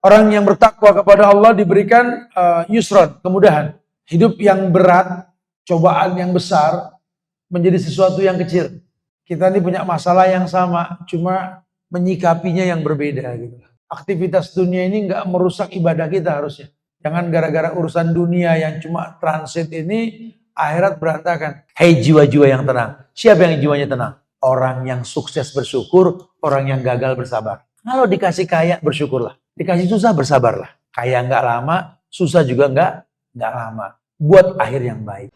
Orang yang bertakwa kepada Allah diberikan yusron, kemudahan. Hidup yang berat, cobaan yang besar, menjadi sesuatu yang kecil. Kita ini punya masalah yang sama, cuma menyikapinya yang berbeda gitu. Aktivitas dunia ini nggak merusak ibadah kita harusnya. Jangan gara-gara urusan dunia yang cuma transit ini, akhirat berantakan. Hei jiwa-jiwa yang tenang. Siapa yang jiwanya tenang? Orang yang sukses bersyukur, orang yang gagal bersabar. Kalau dikasih kaya, bersyukurlah. Dikasih susah, bersabarlah. Kaya nggak lama, susah juga nggak lama. Buat akhir yang baik.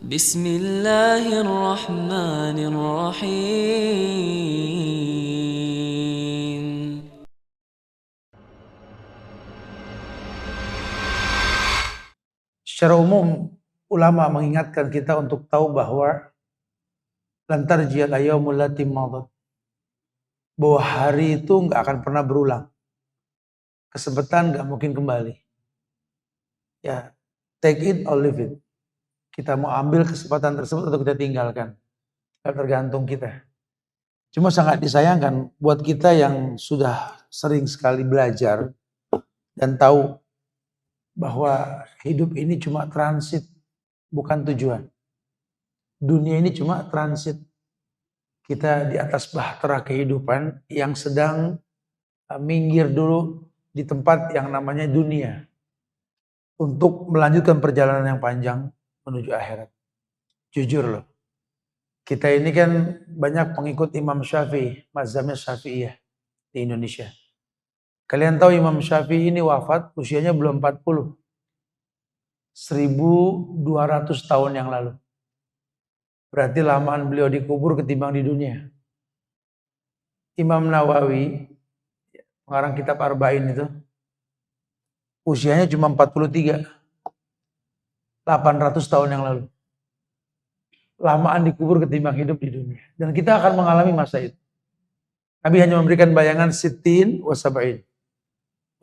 Bismillahirrahmanirrahim. Secara umum, ulama mengingatkan kita untuk tahu bahwa lantar jiyal ayyamul lati madat, bahwa hari itu nggak akan pernah berulang. Kesempatan nggak mungkin kembali. Ya, take it or leave it. Kita mau ambil kesempatan tersebut atau kita tinggalkan. Tergantung kita. Cuma sangat disayangkan buat kita yang sudah sering sekali belajar dan tahu bahwa hidup ini cuma transit, bukan tujuan. Dunia ini cuma transit. Kita di atas bahtera kehidupan yang sedang minggir dulu di tempat yang namanya dunia. Untuk melanjutkan perjalanan yang panjang menuju akhirat. Jujur loh. Kita ini kan banyak pengikut Imam Syafi'i, mazhabnya Syafi'iyah di Indonesia. Kalian tahu Imam Syafi'i ini wafat usianya belum 40. 1200 tahun yang lalu. Berarti lamaan beliau dikubur ketimbang di dunia. Imam Nawawi, pengarang kitab Arba'in itu, usianya cuma 43. 800 tahun yang lalu. Lamaan dikubur ketimbang hidup di dunia. Dan kita akan mengalami masa itu. Nabi hanya memberikan bayangan sittin wa sab'in.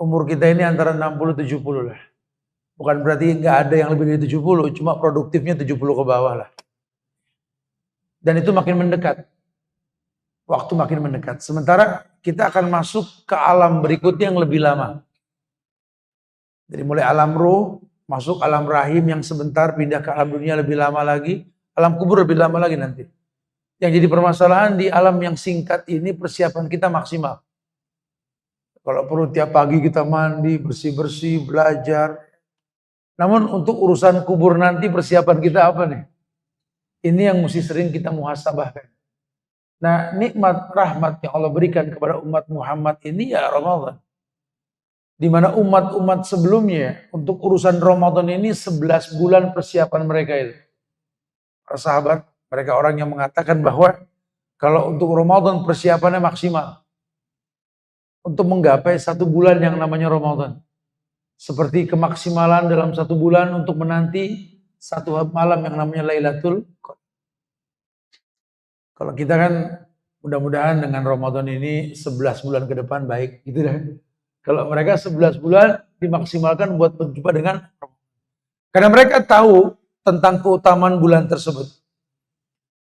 Umur kita ini antara 60-70 lah. Bukan berarti nggak ada yang lebih dari 70, cuma produktifnya 70 ke bawah lah. Dan itu makin mendekat. Waktu makin mendekat. Sementara kita akan masuk ke alam berikutnya yang lebih lama. Dari mulai alam ruh, masuk alam rahim yang sebentar, pindah ke alam dunia lebih lama lagi. Alam kubur lebih lama lagi nanti. Yang jadi permasalahan di alam yang singkat ini persiapan kita maksimal. Kalau perlu tiap pagi kita mandi, bersih-bersih, belajar. Namun untuk urusan kubur nanti persiapan kita apa nih? Ini yang mesti sering kita muhasabahkan. Nah, nikmat rahmat yang Allah berikan kepada umat Muhammad ini ya Ramadan. Di mana umat-umat sebelumnya untuk urusan Ramadan ini 11 bulan persiapan mereka itu. Para sahabat, mereka orang yang mengatakan bahwa kalau untuk Ramadan persiapannya maksimal. Untuk menggapai 1 bulan yang namanya Ramadan. Seperti kemaksimalan dalam 1 bulan untuk menanti 1 malam yang namanya Lailatul Qadar. Kalau kita kan mudah-mudahan dengan Ramadan ini 11 bulan ke depan baik gitu kan. Kalau mereka 11 bulan dimaksimalkan buat berjumpa dengan Ramadan. Karena mereka tahu tentang keutamaan bulan tersebut.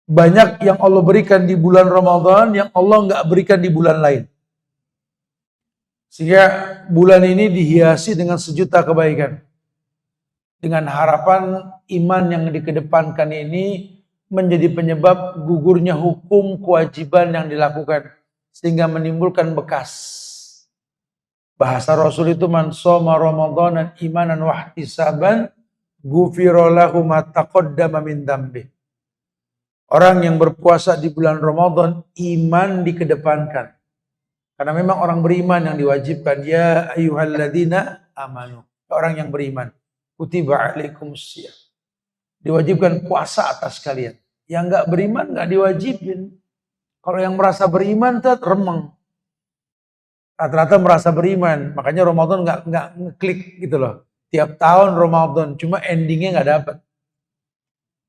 Banyak yang Allah berikan di bulan Ramadan yang Allah nggak berikan di bulan lain. Sehingga bulan ini dihiasi dengan sejuta kebaikan. Dengan harapan iman yang dikedepankan ini menjadi penyebab gugurnya hukum kewajiban yang dilakukan. Sehingga menimbulkan bekas. Bahasa Rasul itu man shoma Ramadanan imanan wahtisaban ghufira lahu ma taqaddama min dzambi. Orang yang berpuasa di bulan Ramadan iman dikedepankan. Karena memang orang beriman yang diwajibkan ya ayyuhalladzina amanu. Orang yang beriman. Kutiba alaikumusiyam. Diwajibkan puasa atas kalian. Yang enggak beriman enggak diwajibin. Kalau yang merasa beriman tuh remeng. Rata-rata merasa beriman, makanya Ramadan nggak ngeklik gitu loh. Tiap tahun Ramadan, cuma endingnya nggak dapat.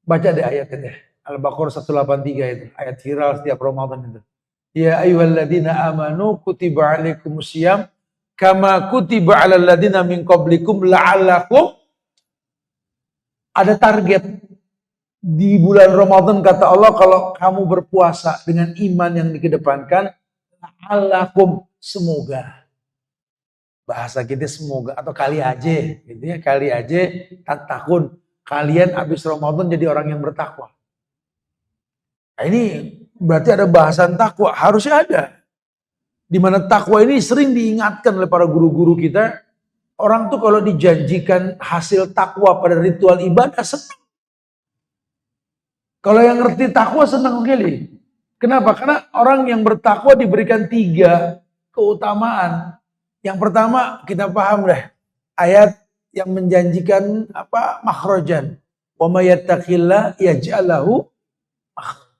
Baca deh ayatnya, Al-Baqarah 183 itu, ayat viral setiap Ramadan itu. Ya ayyuhalladzina amanu kutiba alaikumusiyam kama kutiba alal ladzina min qablikum la'allakum. Ada target di bulan Ramadan kata Allah kalau kamu berpuasa dengan iman yang dikedepankan la'allakum. semoga. Bahasa kita semoga atau kali aja, gitu ya, kali aja tatakun kalian habis Ramadan jadi orang yang bertakwa. Nah, ini berarti ada bahasan takwa, harusnya ada. Di mana takwa ini sering diingatkan oleh para guru-guru kita. Orang tuh kalau dijanjikan hasil takwa pada ritual ibadah senang. Kalau yang ngerti takwa senang sekali. Kenapa? Karena orang yang bertakwa diberikan 3 keutamaan. Yang pertama kita paham deh ayat yang menjanjikan apa makhrajan. Wa may yattaqillah yaj'al lahu makhrajan.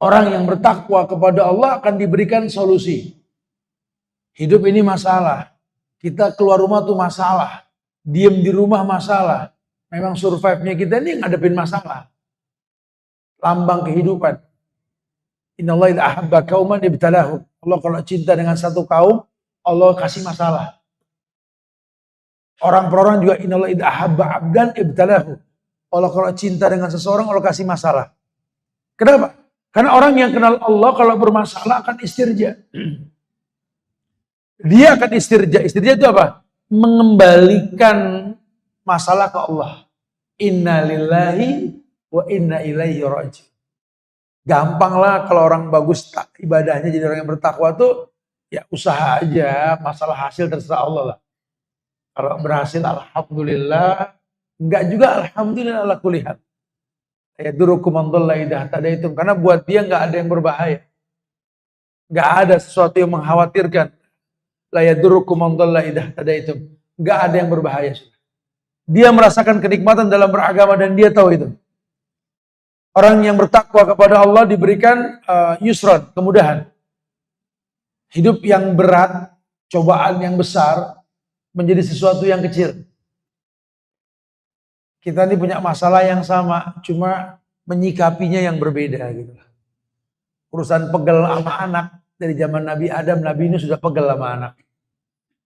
Orang yang bertakwa kepada Allah akan diberikan solusi. Hidup ini masalah. Kita keluar rumah tuh masalah. Diem di rumah masalah. Memang survive-nya kita ini ngadepin masalah. Lambang kehidupan. Innallaha idza ahabba qauman ibtalahu. Allah kalau cinta dengan satu kaum, Allah kasih masalah. Orang per orang juga innallaha idza ahabba 'abdan ibtalahu. Allah kalau cinta dengan seseorang, Allah kasih masalah. Kenapa? Karena orang yang kenal Allah kalau bermasalah akan istirja. Dia akan istirja. Istirja itu apa? Mengembalikan masalah ke Allah. Inna lillahi wa inna ilaihi raji'un. Gampang lah kalau orang bagus ibadahnya jadi orang yang bertakwa tuh ya usaha aja, masalah hasil terserah Allah lah. Kalau berhasil alhamdulillah, enggak juga alhamdulillah ala kulli hal. Ya durukum mandalla idah tadaitum, karena buat dia enggak ada yang berbahaya. Enggak ada sesuatu yang mengkhawatirkan. La yadurukum mandalla idah tadaitum. Enggak ada yang berbahaya. Dia merasakan kenikmatan dalam beragama dan dia tahu itu. Orang yang bertakwa kepada Allah diberikan yusron, kemudahan. Hidup yang berat, cobaan yang besar, menjadi sesuatu yang kecil. Kita ini punya masalah yang sama, cuma menyikapinya yang berbeda. Gitu. Urusan pegel sama anak, dari zaman Nabi Adam, Nabi Nuh sudah pegel sama anak.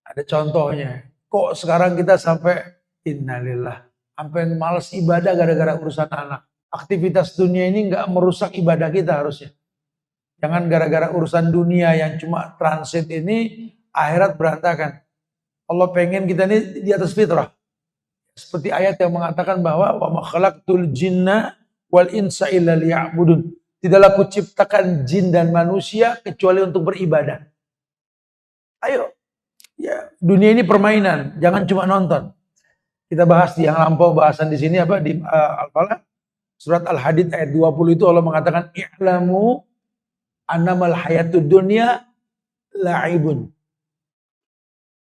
Ada contohnya. Kok sekarang kita sampai innalillah, sampai malas ibadah gara-gara urusan anak. Aktivitas dunia ini nggak merusak ibadah kita harusnya. Jangan gara-gara urusan dunia yang cuma transit ini, akhirat berantakan. Allah pengen kita ini di atas fitrah. Seperti ayat yang mengatakan bahwa wa ma khalaqtul jinna wal insa illa liya'budun. Tidaklah kuciptakan jin dan manusia kecuali untuk beribadah. Ayo. Ya, dunia ini permainan, jangan cuma nonton. Kita bahas di yang lampau bahasan di sini apa di Al-Falah. Surat Al-Hadid ayat 20 itu Allah mengatakan i'lamu annamal hayatud dunya la'ibun.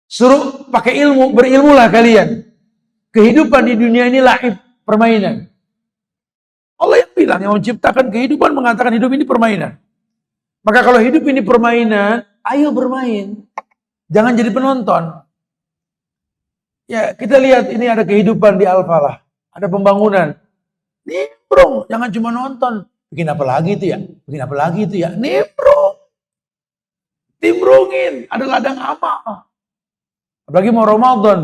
Suruh pakai ilmu, berilmulah kalian. Kehidupan di dunia ini la'ib, permainan. Allah yang bilang, yang menciptakan kehidupan mengatakan hidup ini permainan. Maka kalau hidup ini permainan, ayo bermain. Jangan jadi penonton. Ya, kita lihat ini ada kehidupan di Al-Falah. Ada pembangunan. Nimbrung, jangan cuma nonton. Bikin apa lagi itu ya? Bikin apa lagi itu ya? Nimbrung. Timbrungin, ada ladang amal. Apalagi mau Ramadan.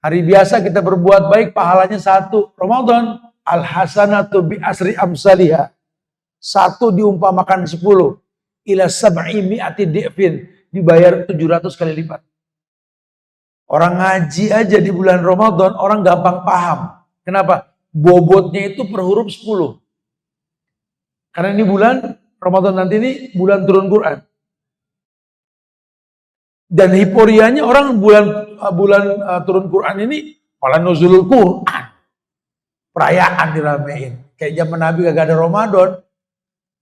Hari biasa kita berbuat baik, pahalanya 1. Ramadan, al-hasanatu bi asri amsalihah. 1 diumpamakan 10. Ila sab'i mi'ati di'fin. Dibayar 700 kali lipat. Orang ngaji aja di bulan Ramadan, orang gampang paham. Kenapa? Bobotnya itu per huruf 10. Karena ini bulan Ramadan nanti ini bulan turun Quran. Dan hiporianya orang bulan turun Quran ini malah nuzulul Quran. Perayaan diramein. Kayak zaman Nabi gak ada Ramadan.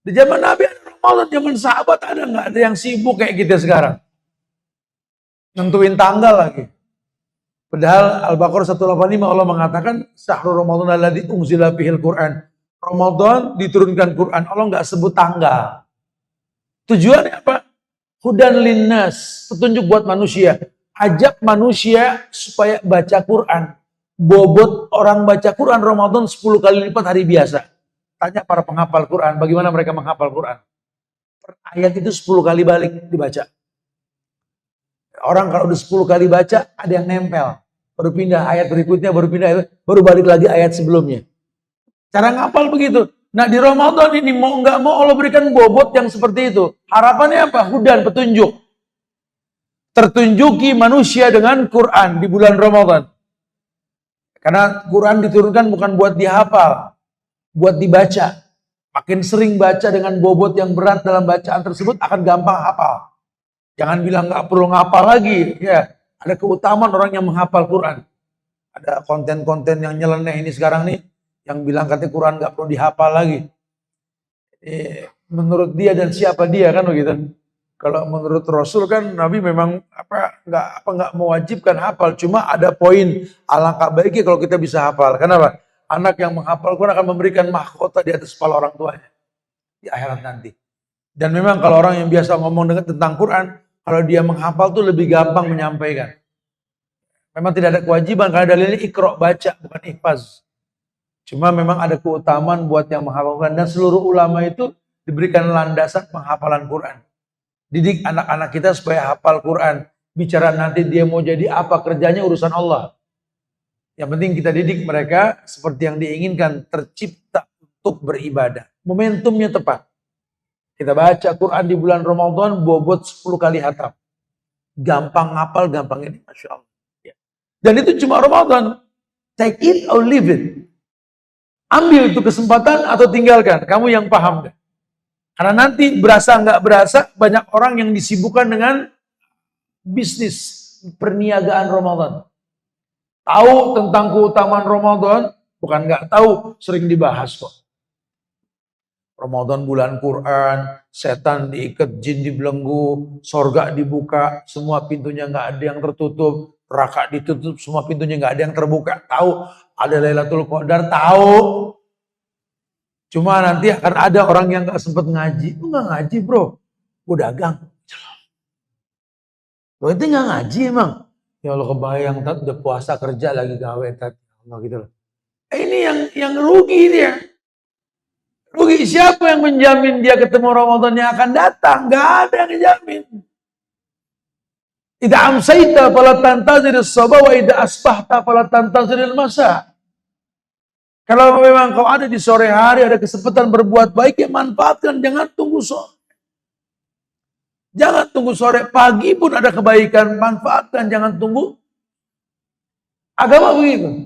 Di zaman Nabi ada Ramadan, zaman sahabat ada nggak ada yang sibuk kayak kita sekarang. Nentuin tanggal lagi. Padahal Al-Baqarah 185 Allah mengatakan syahrul Ramadan alladzi unzila fihil Quran. Ramadan diturunkan Quran. Allah nggak sebut tanggal. Tujuannya apa? Hudan linnas, petunjuk buat manusia. Ajak manusia supaya baca Quran. Bobot orang baca Quran Ramadan 10 kali lipat hari biasa. Tanya para penghafal Quran, bagaimana mereka menghafal Quran. Per ayat itu 10 kali balik dibaca. Orang kalau udah 10 kali baca, ada yang nempel. Baru pindah ayat berikutnya, baru pindah ayat, baru balik lagi ayat sebelumnya. Cara ngapal begitu. Nah di Ramadan ini mau nggak mau Allah berikan bobot yang seperti itu. Harapannya apa? Hudan, petunjuk. Tertunjuki manusia dengan Quran di bulan Ramadan. Karena Quran diturunkan bukan buat dihafal, buat dibaca. Makin sering baca dengan bobot yang berat dalam bacaan tersebut akan gampang hafal. Jangan bilang nggak perlu ngapal lagi. Ya, ada keutamaan orang yang menghafal Quran. Ada konten-konten yang nyeleneh ini sekarang nih, yang bilang katanya Quran nggak perlu dihafal lagi. Menurut dia dan siapa dia kan begitu. Kalau menurut Rasul kan Nabi memang nggak mewajibkan hafal, cuma ada poin alangkah baiknya kalau kita bisa hafal. Kenapa? Anak yang menghafal Quran akan memberikan mahkota di atas kepala orang tuanya di akhirat nanti. Dan memang kalau orang yang biasa ngomong tentang Quran, kalau dia menghafal tuh lebih gampang menyampaikan. Memang tidak ada kewajiban karena dalilnya ikra, baca, bukan ihfaz. Cuma memang ada keutamaan buat yang menghafalkan, dan seluruh ulama itu diberikan landasan penghafalan Quran. Didik anak-anak kita supaya hafal Quran. Bicara nanti dia mau jadi apa, kerjanya urusan Allah. Yang penting kita didik mereka seperti yang diinginkan, tercipta untuk beribadah. Momentumnya tepat. Kita baca Quran di bulan Ramadan, bobot 10 kali hatam. Gampang ngapal, gampang ini. Masya Allah. Dan itu cuma Ramadan. Take it or leave it. Ambil itu kesempatan atau tinggalkan. Kamu yang paham. Karena nanti berasa nggak berasa banyak orang yang disibukkan dengan bisnis perniagaan Ramadan. Tahu tentang keutamaan Ramadan, bukan nggak tahu, sering dibahas kok. Ramadan bulan Quran, setan diikat, jin dibelenggu, sorga dibuka, semua pintunya nggak ada yang tertutup, neraka ditutup, semua pintunya nggak ada yang terbuka. Tahu ada Lailatul Qadar, tahu. Cuma nanti akan ada orang yang gak sempat ngaji. Lu gak ngaji bro, gue dagang. Lo itu gak ngaji emang. Ya Allah kebayang, udah puasa kerja lagi gawe gitu loh. Ini yang rugi dia. Rugi siapa yang menjamin dia ketemu Ramadan yang akan datang? Gak ada yang menjamin. Idza amsayta fala tantazir as-sabah wa idza asbahta fala tantazir al-masa. Kalau memang kau ada di sore hari, ada kesempatan berbuat baik, ya manfaatkan. Jangan tunggu sore. Jangan tunggu sore. Pagi pun ada kebaikan, manfaatkan. Jangan tunggu. Agama begitu.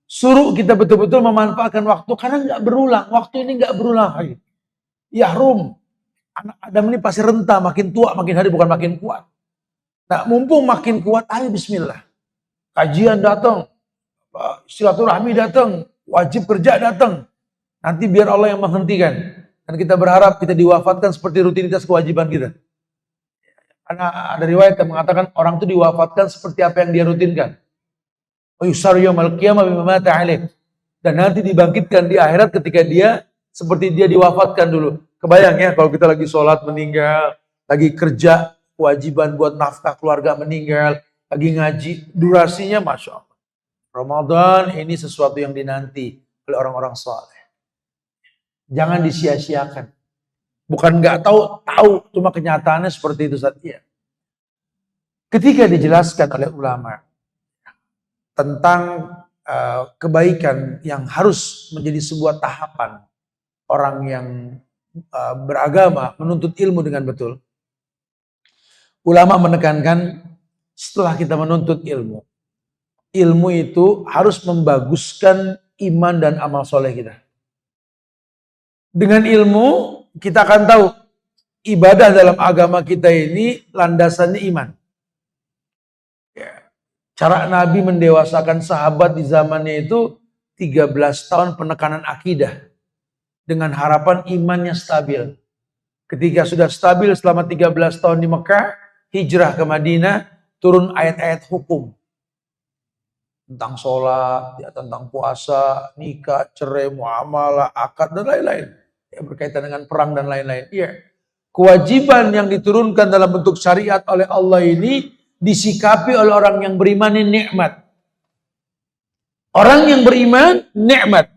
Suruh kita betul-betul memanfaatkan waktu. Karena nggak berulang. Waktu ini nggak berulang lagi. Yahrum. Anak Adam ini pasti renta. Makin tua, makin hari bukan makin kuat. Nah, mumpung makin kuat, ayo bismillah. Kajian datang. Silaturahmi datang. Wajib kerja datang. Nanti biar Allah yang menghentikan. Dan kita berharap kita diwafatkan seperti rutinitas kewajiban kita. Karena ada riwayat yang mengatakan orang itu diwafatkan seperti apa yang dia rutinkan. Dan nanti dibangkitkan di akhirat ketika dia seperti dia diwafatkan dulu. Kebayang ya kalau kita lagi sholat meninggal, lagi kerja, kewajiban buat nafkah keluarga meninggal, lagi ngaji, durasinya Masya Allah. Ramadan ini sesuatu yang dinanti oleh orang-orang saleh. Jangan disia-siakan. Bukan nggak tahu, cuma kenyataannya seperti itu saat iya. Ketika dijelaskan oleh ulama tentang kebaikan yang harus menjadi sebuah tahapan orang yang beragama menuntut ilmu dengan betul. Ulama menekankan setelah kita menuntut ilmu itu harus membaguskan iman dan amal soleh kita. Dengan ilmu kita akan tahu ibadah dalam agama kita ini landasannya iman. Ya. Cara Nabi mendewasakan sahabat di zamannya itu 13 tahun penekanan akidah. Dengan harapan imannya stabil. Ketika sudah stabil selama 13 tahun di Mekah, hijrah ke Madinah, turun ayat-ayat hukum. Tentang sholat, ya, tentang puasa, nikah, cerai, muamalah, akad, dan lain-lain. Ya, berkaitan dengan perang dan lain-lain. Ya. Kewajiban yang diturunkan dalam bentuk syariat oleh Allah ini disikapi oleh orang yang beriman ini nikmat. Orang yang beriman, nikmat.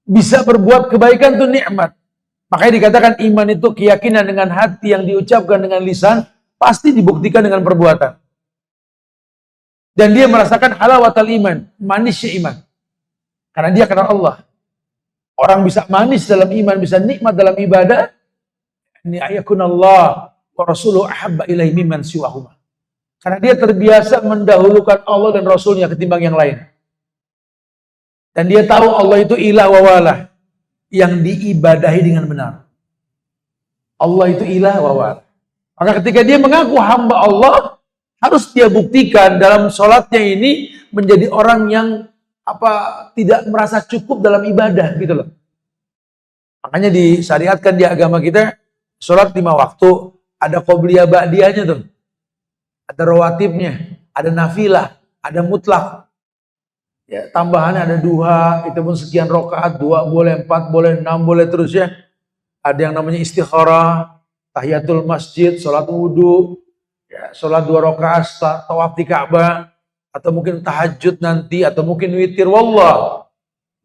Bisa berbuat kebaikan itu nikmat. Makanya dikatakan iman itu keyakinan dengan hati yang diucapkan dengan lisan, pasti dibuktikan dengan perbuatan. Dan dia merasakan halawatul iman, manisnya iman. Karena dia kenal Allah. Orang bisa manis dalam iman, bisa nikmat dalam ibadah. Ini ayakunallah wa rasuluhu ahabba ilaihi mimman siwahuma. Karena dia terbiasa mendahulukan Allah dan Rasulnya ketimbang yang lain. Dan dia tahu Allah itu ilah wa walah, yang diibadahi dengan benar. Allah itu ilah wa walah. Maka ketika dia mengaku hamba Allah, harus dia buktikan dalam sholatnya ini menjadi orang yang tidak merasa cukup dalam ibadah gitu loh. Makanya disyariatkan di agama kita sholat 5 waktu, ada qobliyah ba'diyahnya tuh. Ada rawatibnya, ada nafilah, ada mutlak. Ya, tambahannya ada duha, itu pun sekian rakaat, 2 boleh, 4 boleh, 6 boleh terus ya. Ada yang namanya istikharah, tahiyatul masjid, sholat wudhu, ya, sholat 2 rakaat, tawaf di Ka'bah, atau mungkin tahajud nanti, atau mungkin witir. Wallah,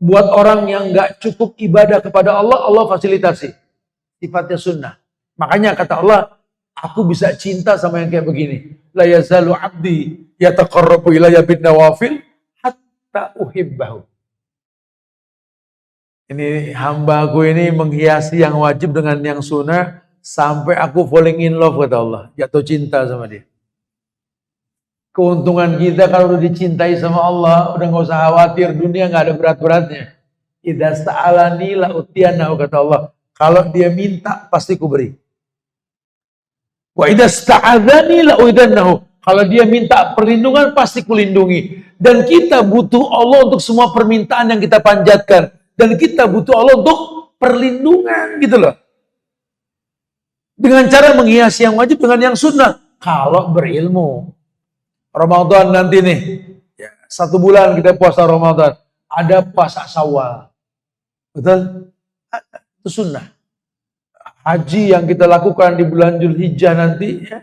buat orang yang nggak cukup ibadah kepada Allah, Allah fasilitasi. Sifatnya sunnah. Makanya kata Allah, aku bisa cinta sama yang kayak begini. La yazalu abdi yataqarrabu ilayya bin nawafil hatta uhibbahu. Ini hambaku ini menghiasi yang wajib dengan yang sunnah sampai aku falling in love kata Allah, jatuh cinta sama dia. Keuntungan kita kalau udah dicintai sama Allah, udah nggak usah khawatir, dunia nggak ada berat-beratnya. Idza sta'alani la utiyanahu kata Allah. Kalau dia minta pasti ku beri. Wa idza sta'adzani la uidannahu. Kalau dia minta perlindungan pasti kulindungi. Dan kita butuh Allah untuk semua permintaan yang kita panjatkan. Dan kita butuh Allah untuk perlindungan gitu loh. Dengan cara menghiasi yang wajib dengan yang sunnah. Kalau berilmu. Ramadan nanti nih. Ya, 1 bulan kita puasa Ramadan. Ada puasa Syawal. Betul? Itu sunnah. Haji yang kita lakukan di bulan Dzulhijjah nanti ya,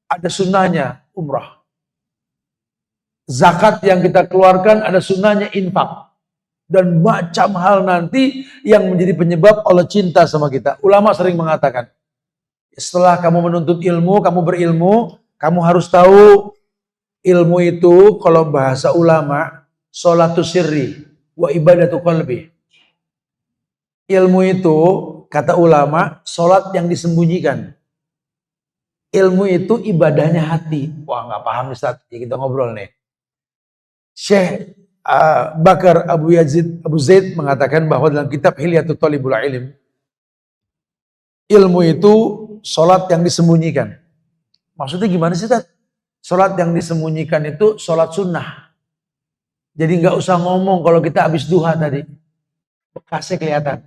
ada sunnahnya umrah. Zakat yang kita keluarkan ada sunnahnya infak. Dan macam hal nanti yang menjadi penyebab Allah cinta sama kita. Ulama sering mengatakan, setelah kamu menuntut ilmu, kamu berilmu, kamu harus tahu ilmu itu kalau bahasa ulama, sholatus sirri wa ibadatu qalbi. Ilmu itu kata ulama, sholat yang disembunyikan. Ilmu itu ibadahnya hati. Wah, nggak paham Ustaz. Ya, kita ngobrol nih. Syekh Bakar Abu Zaid mengatakan bahwa dalam kitab Hilyatul Thalibul Ilm, ilmu itu sholat yang disembunyikan. Maksudnya gimana sih Ustaz? Sholat yang disembunyikan itu sholat sunnah. Jadi nggak usah ngomong kalau kita habis duha tadi. Bekasnya kelihatan.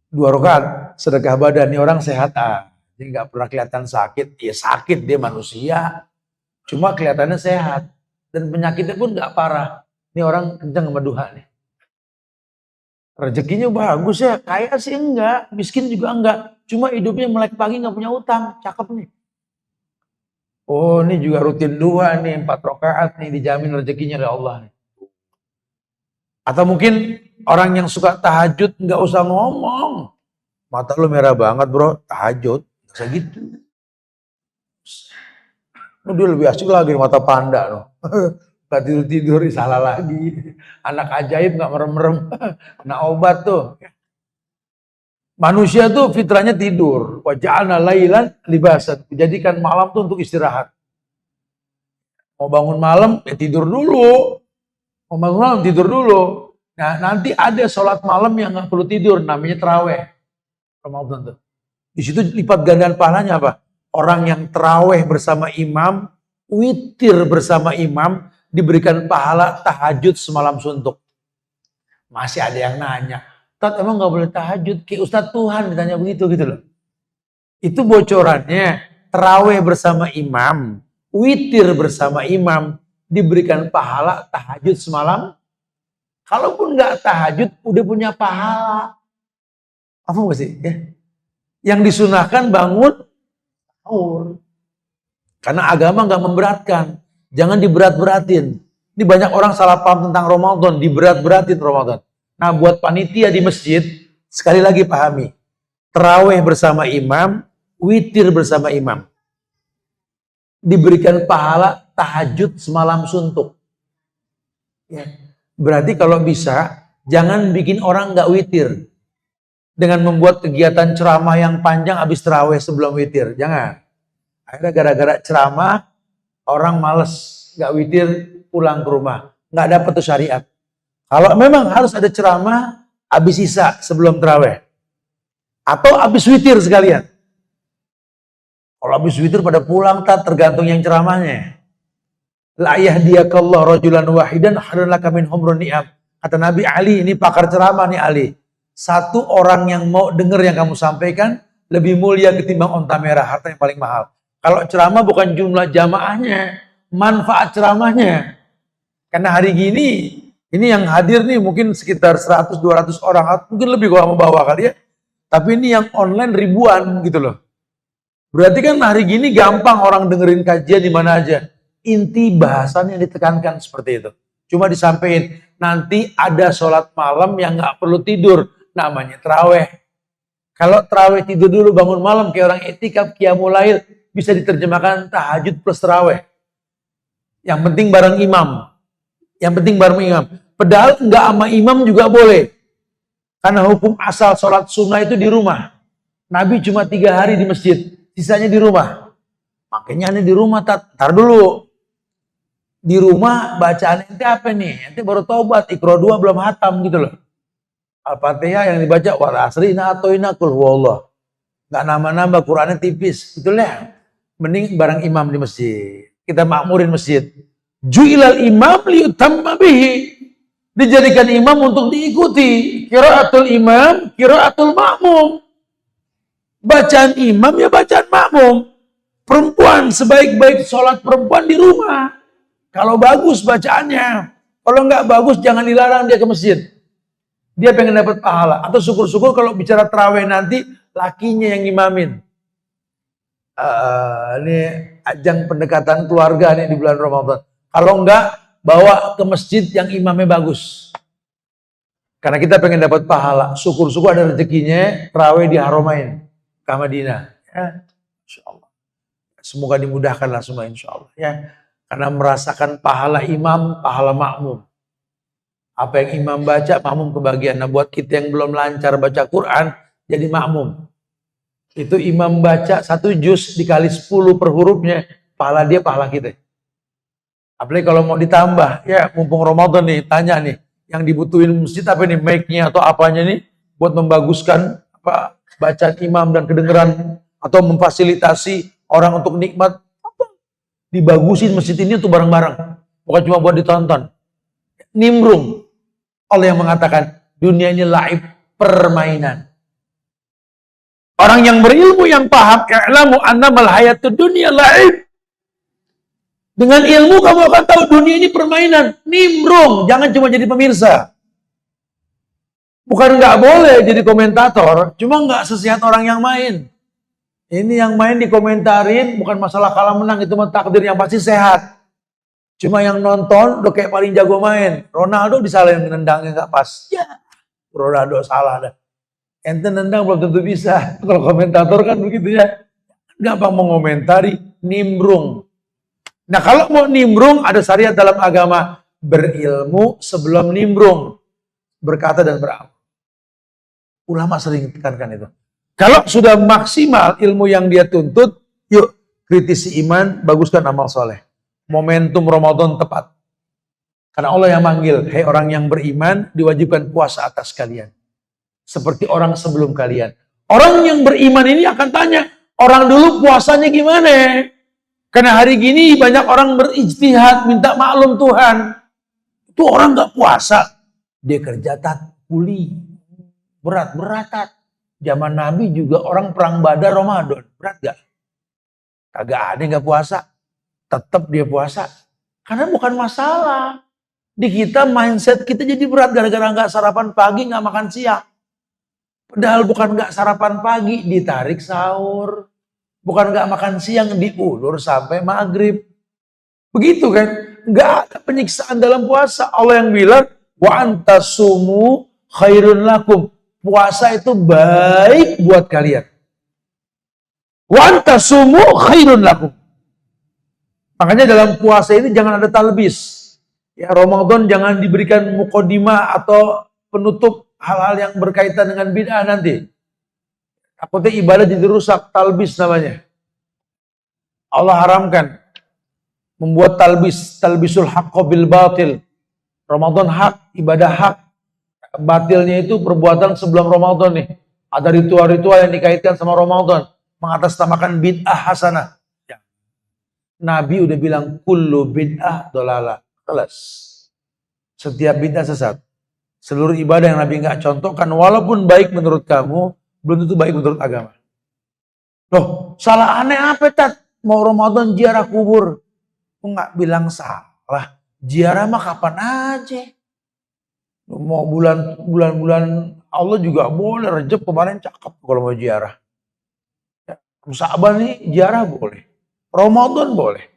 2 rakaat sedekah badan, ini orang sehat jadi nggak pernah kelihatan sakit. Ya sakit, dia manusia, cuma kelihatannya sehat dan penyakitnya pun nggak parah. Ini orang kencang sama duha nih. Rezekinya bagus ya, kaya sih enggak, miskin juga enggak, cuma hidupnya melek pagi nggak punya utang, cakep nih. Oh ini juga rutin duha nih, 4 rakaat nih, dijamin rezekinya dari Allah nih. Atau mungkin orang yang suka tahajud nggak usah ngomong. Mata lu merah banget bro, tahajud. Nggak usah gitu. Dia lebih asik lagi mata panda loh. Gak tidur-tidur, salah lagi. Anak ajaib nggak merem-merem. Kena obat tuh. Manusia tuh fitrahnya tidur. Wa ja'alna lailan libasan. Jadikan malam tuh untuk istirahat. Mau bangun malam, ya tidur dulu. Mau bangun malam, tidur dulu. Nah, nanti ada sholat malam yang nggak perlu tidur, namanya terawih. Ramadan tuh. Di situ lipat gandaan pahalanya apa? Orang yang terawih bersama imam, witir bersama imam, diberikan pahala tahajud semalam suntuk. Masih ada yang nanya, Ustaz emang nggak boleh tahajud? Kayak Ustaz Tuhan ditanya begitu gitu loh. Itu bocorannya, terawih bersama imam, witir bersama imam, diberikan pahala tahajud semalam. Kalaupun nggak tahajud, udah punya pahala. Apa nggak sih? Ya. Yang disunahkan bangun sahur. Karena agama nggak memberatkan. Jangan diberat-beratin. Ini banyak orang salah paham tentang Ramadan, diberat-beratin Ramadan. Nah buat panitia di masjid, sekali lagi pahami. Terawih bersama imam, witir bersama imam. Diberikan pahala tahajud semalam suntuk. Ya. Berarti kalau bisa Jangan bikin orang nggak witir dengan membuat kegiatan ceramah yang panjang habis terawih sebelum witir. Jangan. Akhirnya gara-gara ceramah orang males nggak witir pulang ke rumah. Nggak dapat tuh syariat. Kalau memang harus ada ceramah habis isya sebelum terawih. Atau habis witir sekalian. Kalau habis witir pada pulang, tergantung yang ceramahnya. La yahdiyakallahu rajulan wahidan khairun laka min humrun ni'am. Kata Nabi Ali, ini pakar ceramah nih Ali. Satu orang yang mau dengar yang kamu sampaikan lebih mulia ketimbang onta merah, harta yang paling mahal. Kalau ceramah bukan jumlah jamaahnya, manfaat ceramahnya. Karena hari gini, ini yang hadir nih mungkin sekitar 100-200 orang, mungkin lebih kalau mau bawa kali ya. Tapi ini yang online ribuan gitu loh. Berarti kan hari gini gampang orang dengerin kajian di mana aja. Inti bahasannya ditekankan seperti itu. Cuma disampaikan, nanti ada sholat malam yang nggak perlu tidur. Namanya terawih. Kalau terawih tidur dulu bangun malam kayak orang itikaf qiyamul lail, bisa diterjemahkan tahajud plus terawih. Yang penting bareng imam. Yang penting bareng imam. Padahal nggak sama imam juga boleh. Karena hukum asal sholat sunnah itu di rumah. Nabi cuma 3 hari di masjid, sisanya di rumah. Makanya ini di rumah, tar dulu. Di rumah bacaan ente apa nih? Ente baru taubat, Iqra 2 belum hatam gitu loh. Al-Fatihah yang dibaca wal asri inna atoina qul huwallah. Enggak nambah-nambah, Qur'annya tipis. Betulnya. Mending bareng imam di masjid. Kita makmurin masjid. Ju'ilal imam liyutamma bihi. Dijadikan imam untuk diikuti. Qiraatul imam, qiraatul makmum. Bacaan imam ya bacaan makmum. Perempuan sebaik-baik sholat perempuan di rumah. Kalau bagus bacaannya. Kalau nggak bagus jangan dilarang dia ke masjid. Dia pengen dapat pahala. Atau syukur-syukur kalau bicara tarawih nanti lakinya yang imamin. Ini ajang pendekatan keluarga nih di bulan Ramadan. Kalau enggak, bawa ke masjid yang imamnya bagus. Karena kita pengen dapat pahala. Syukur-syukur ada rezekinya, tarawih di Haramain ke Madinah. Ya, insyaallah. Semoga dimudahkanlah semua insyaallah. Ya, karena merasakan pahala imam, pahala makmum. Apa yang imam baca, makmum kebagian. Nah, buat kita yang belum lancar baca Quran, jadi makmum. Itu imam baca 1 juz dikali 10 per hurufnya, pahala dia, pahala kita. Apalagi kalau mau ditambah, ya mumpung Ramadan nih, tanya nih, yang dibutuhin masjid apa nih, mic-nya atau apanya nih, buat membaguskan apa bacaan imam dan kedengeran, atau memfasilitasi orang untuk nikmat, apa? Dibagusin masjid ini tuh bareng-bareng, bukan cuma buat ditonton. Nimrung, Allah yang mengatakan, dunia ini laib, permainan. Orang yang berilmu, yang paham, i'lamu annamal hayatud dunya laib. Dengan ilmu kamu akan tahu dunia ini permainan. Nimbrung, jangan cuma jadi pemirsa. Bukan nggak boleh jadi komentator, cuma nggak sesehat orang yang main. Ini yang main dikomentarin, bukan masalah kalah menang, itu mah takdir yang pasti sehat. Cuma yang nonton udah kayak paling jago main. Ronaldo disalahin nendangnya nggak pas. Ya, Ronaldo salah dah. Ente nendang belum tentu bisa. Kalau komentator kan begitu ya. Gampang mengomentari, nimbrung. Nah kalau mau nimbrung, ada syariat dalam agama. Berilmu sebelum nimbrung. Berkata dan beramal. Ulama sering tekankan itu. Kalau sudah maksimal ilmu yang dia tuntut, yuk kritisi iman, baguskan amal soleh. Momentum Ramadan tepat. Karena Allah yang manggil, hei orang yang beriman, diwajibkan puasa atas kalian. Seperti orang sebelum kalian. Orang yang beriman ini akan tanya, orang dulu puasanya gimana? Karena hari gini banyak orang berijtihad, minta maklum Tuhan. Itu orang gak puasa. Dia kerja kuli. Berat-berat. Zaman Nabi juga orang perang Badar Ramadan. Berat gak? Kagak ada yang gak puasa. Tetap dia puasa. Karena bukan masalah. Di kita mindset kita jadi berat gara-gara gak sarapan pagi, gak makan siang. Padahal bukan gak sarapan pagi, ditarik sahur. Bukan gak makan siang, diulur sampai maghrib. Begitu kan? Gak ada penyiksaan dalam puasa. Allah yang bilang, wa antasumu khairun lakum. Puasa itu baik buat kalian. Wa antasumu khairun lakum. Makanya dalam puasa ini jangan ada talbis. Ya, Ramadan jangan diberikan mukodimah atau penutup hal-hal yang berkaitan dengan bid'ah nanti. Takutnya ibadah jadi rusak, talbis namanya. Allah haramkan membuat talbisul haqqo bil batil. Ramadan hak, ibadah hak. Batilnya itu perbuatan sebelum Ramadan nih. Ada ritual-ritual yang dikaitkan sama Ramadan. Mengatasnamakan bid'ah hasanah. Ya. Nabi udah bilang, kullu bid'ah dolalah. Kelas. Setiap bid'ah sesat. Seluruh ibadah yang Nabi nggak contohkan, walaupun baik menurut kamu, belum tentu baik menurut agama. Loh, salah aneh apa, Tat? Mau Ramadan ziarah kubur. Aku nggak bilang salah. Ziarah mah kapan aja. Mau bulan-bulan Allah juga boleh. Rejab kemarin cakep kalau mau ziarah. Ya, Sa'ban nih ziarah boleh. Ramadan boleh.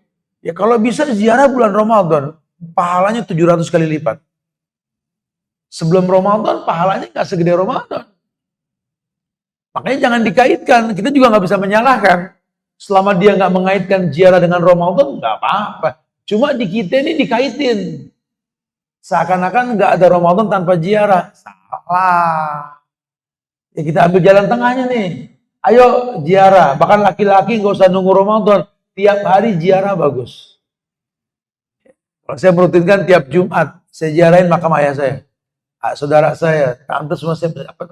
Ya kalau bisa ziarah bulan Ramadan, pahalanya 700 kali lipat. Sebelum Ramadan pahalanya nggak segede Ramadan. Makanya jangan dikaitkan. Kita juga nggak bisa menyalahkan. Selama dia nggak mengaitkan ziarah dengan Ramadan, nggak apa-apa. Cuma di kita ini dikaitin. Seakan-akan nggak ada Ramadan tanpa ziarah. Salah. Ya kita ambil jalan tengahnya nih. Ayo ziarah. Bahkan laki-laki nggak usah nunggu Ramadan. Tiap hari ziarah bagus. Kalau saya merutinkan tiap Jumat, saya ziarahin makam ayah saya. Saudara saya, tante semua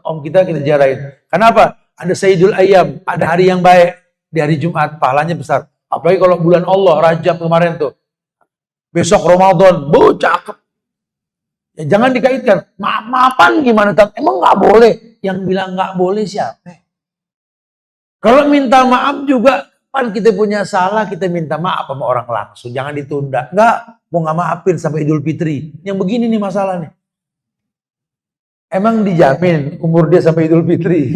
om kita ziarahin. Kenapa? Ada Sayyidul Ayyam, ada hari yang baik di hari Jumat, pahalanya besar. Apalagi kalau bulan Allah, Rajab kemarin tuh. Besok Ramadan, cakep. Ya, jangan dikaitkan. Maaf-maafan gimana? Emang nggak boleh? Yang bilang nggak boleh siapa? Kalau minta maaf juga, kan kita punya salah, kita minta maaf sama orang langsung. Jangan ditunda. Nggak, mau nggak maafin sampai Idul Fitri. Yang begini nih masalahnya. Emang dijamin umur dia sampai Idul Fitri?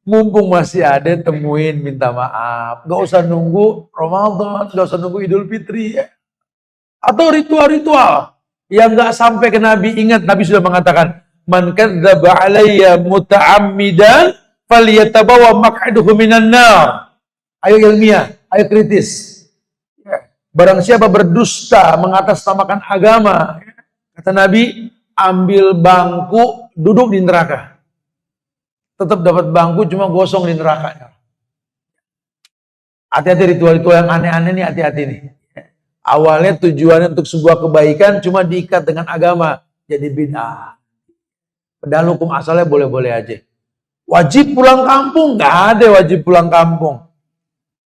Mumpung masih ada, temuin, minta maaf. Gak usah nunggu Ramadan, gak usah nunggu Idul Fitri. Ya. Atau ritual-ritual yang gak sampai ke Nabi. Ingat, Nabi sudah mengatakan, man kadzdzaba alayya muta'ammidan falyatabawa maq'adahu minan nar. Ayo ilmiah, ayo kritis. Ya. Barang siapa berdusta mengatasnamakan agama, kata Nabi, ambil bangku, duduk di neraka. Tetap dapat bangku, cuma gosong di neraka. Hati-hati ritual-ritual yang aneh-aneh nih, hati-hati nih. Awalnya tujuannya untuk sebuah kebaikan, cuma diikat dengan agama, jadi bid'ah. Padahal hukum asalnya boleh-boleh aja. Wajib pulang kampung, nggak ada wajib pulang kampung.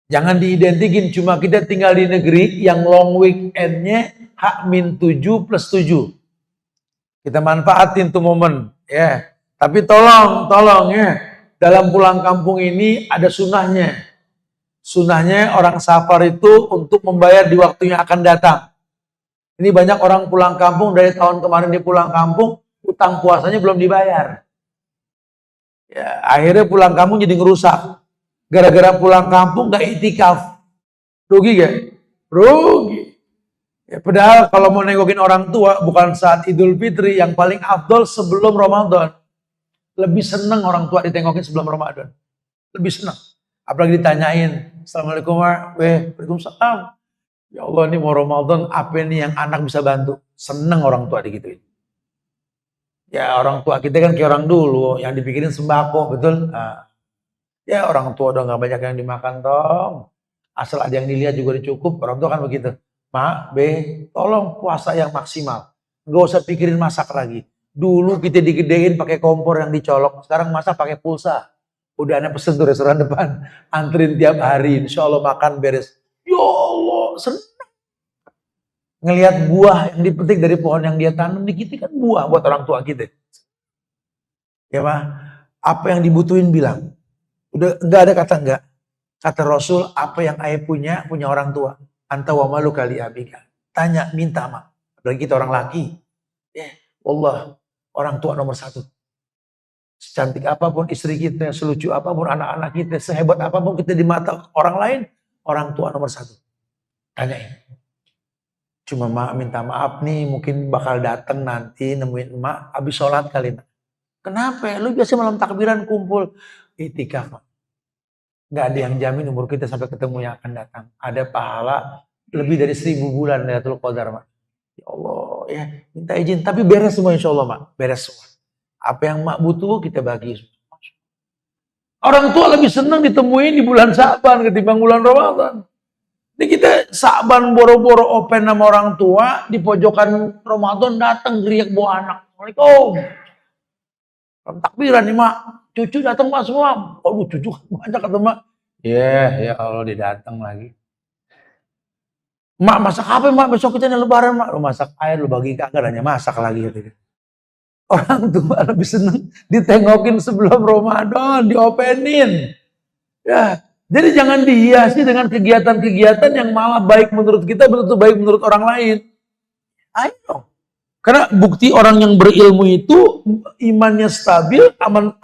Jangan diidentikin, cuma kita tinggal di negeri yang long weekendnya H-7+7. Kita manfaatin tuh momen, ya. Tapi tolong ya, dalam pulang kampung ini ada sunnahnya. Sunnahnya orang safar itu untuk membayar di waktu yang akan datang. Ini banyak orang pulang kampung dari tahun kemarin dia pulang kampung, utang puasanya belum dibayar. Ya, akhirnya pulang kampung jadi ngerusak. Gara-gara pulang kampung gak itikaf. Rugi gak? Rugi. Ya, padahal kalau mau nengokin orang tua bukan saat Idul Fitri, yang paling afdol sebelum Ramadan. Lebih senang orang tua ditengokin sebelum Ramadan. Lebih senang. Apalagi ditanyain, Assalamualaikum Waalaikumsalam. Ya Allah, ini mau Ramadan, apa nih yang anak bisa bantu? Senang orang tua digituin. Ya orang tua kita kan kayak orang dulu, yang dipikirin sembako, betul? Nah, ya orang tua udah gak banyak yang dimakan dong. Asal ada yang dilihat juga cukup, orang tua kan begitu. Mak, tolong puasa yang maksimal. Gak usah pikirin masak lagi. Dulu kita digedein pakai kompor yang dicolok, sekarang masak pakai pulsa. Udah ada pesen tuh restoran depan, antrin tiap hari, insya Allah makan beres. Ya Allah, senang. Ngelihat buah yang dipetik dari pohon yang dia tanam, di kita kan buah buat orang tua kita. Ya Pak, apa yang dibutuhin bilang. Udah enggak ada kata enggak. Kata Rasul, apa yang ayah punya orang tua. Anta wa malu kali abika. Tanya, minta mak. Apalagi kita orang laki. Ya, Allah, orang tua nomor satu. Secantik apapun istri kita, selucu apapun anak-anak kita, sehebat apapun kita di mata orang lain, orang tua nomor satu. Tanyain. Cuma mak minta maaf nih, mungkin bakal datang nanti nemuin emak habis sholat kali. Kenapa? Lu biasa malam takbiran kumpul. Itikaf, mak. Gak ada yang jamin umur kita sampai ketemu yang akan datang. Ada pahala lebih dari 1000 bulan Lailatul Qadar, mak. Ya Allah, ya minta izin. Tapi beres semua insya Allah, Mak. Beres semua. Apa yang Mak butuh, kita bagi. Orang tua lebih senang ditemuin di bulan Sa'ban ketimbang bulan Ramadan. Ini kita Sa'ban boro-boro open sama orang tua, di pojokan Ramadan datang geriak bawa anak. Assalamualaikum. Takbiran nih, Mak. Cucu datang, Mak, semua. Oh, cucu banyak kata Mak. Ya Allah, dia datang lagi. Mak, masak apa, Mak? Besok kita lebaran, Mak. Lu masak air, lu bagi kakak, hanya masak lagi. Gitu. Orang tua lebih senang ditengokin sebelum Ramadan, diopenin. Ya, jadi jangan dihiasi dengan kegiatan-kegiatan yang malah baik menurut kita, betul baik menurut orang lain. Ayo. Karena bukti orang yang berilmu itu imannya stabil,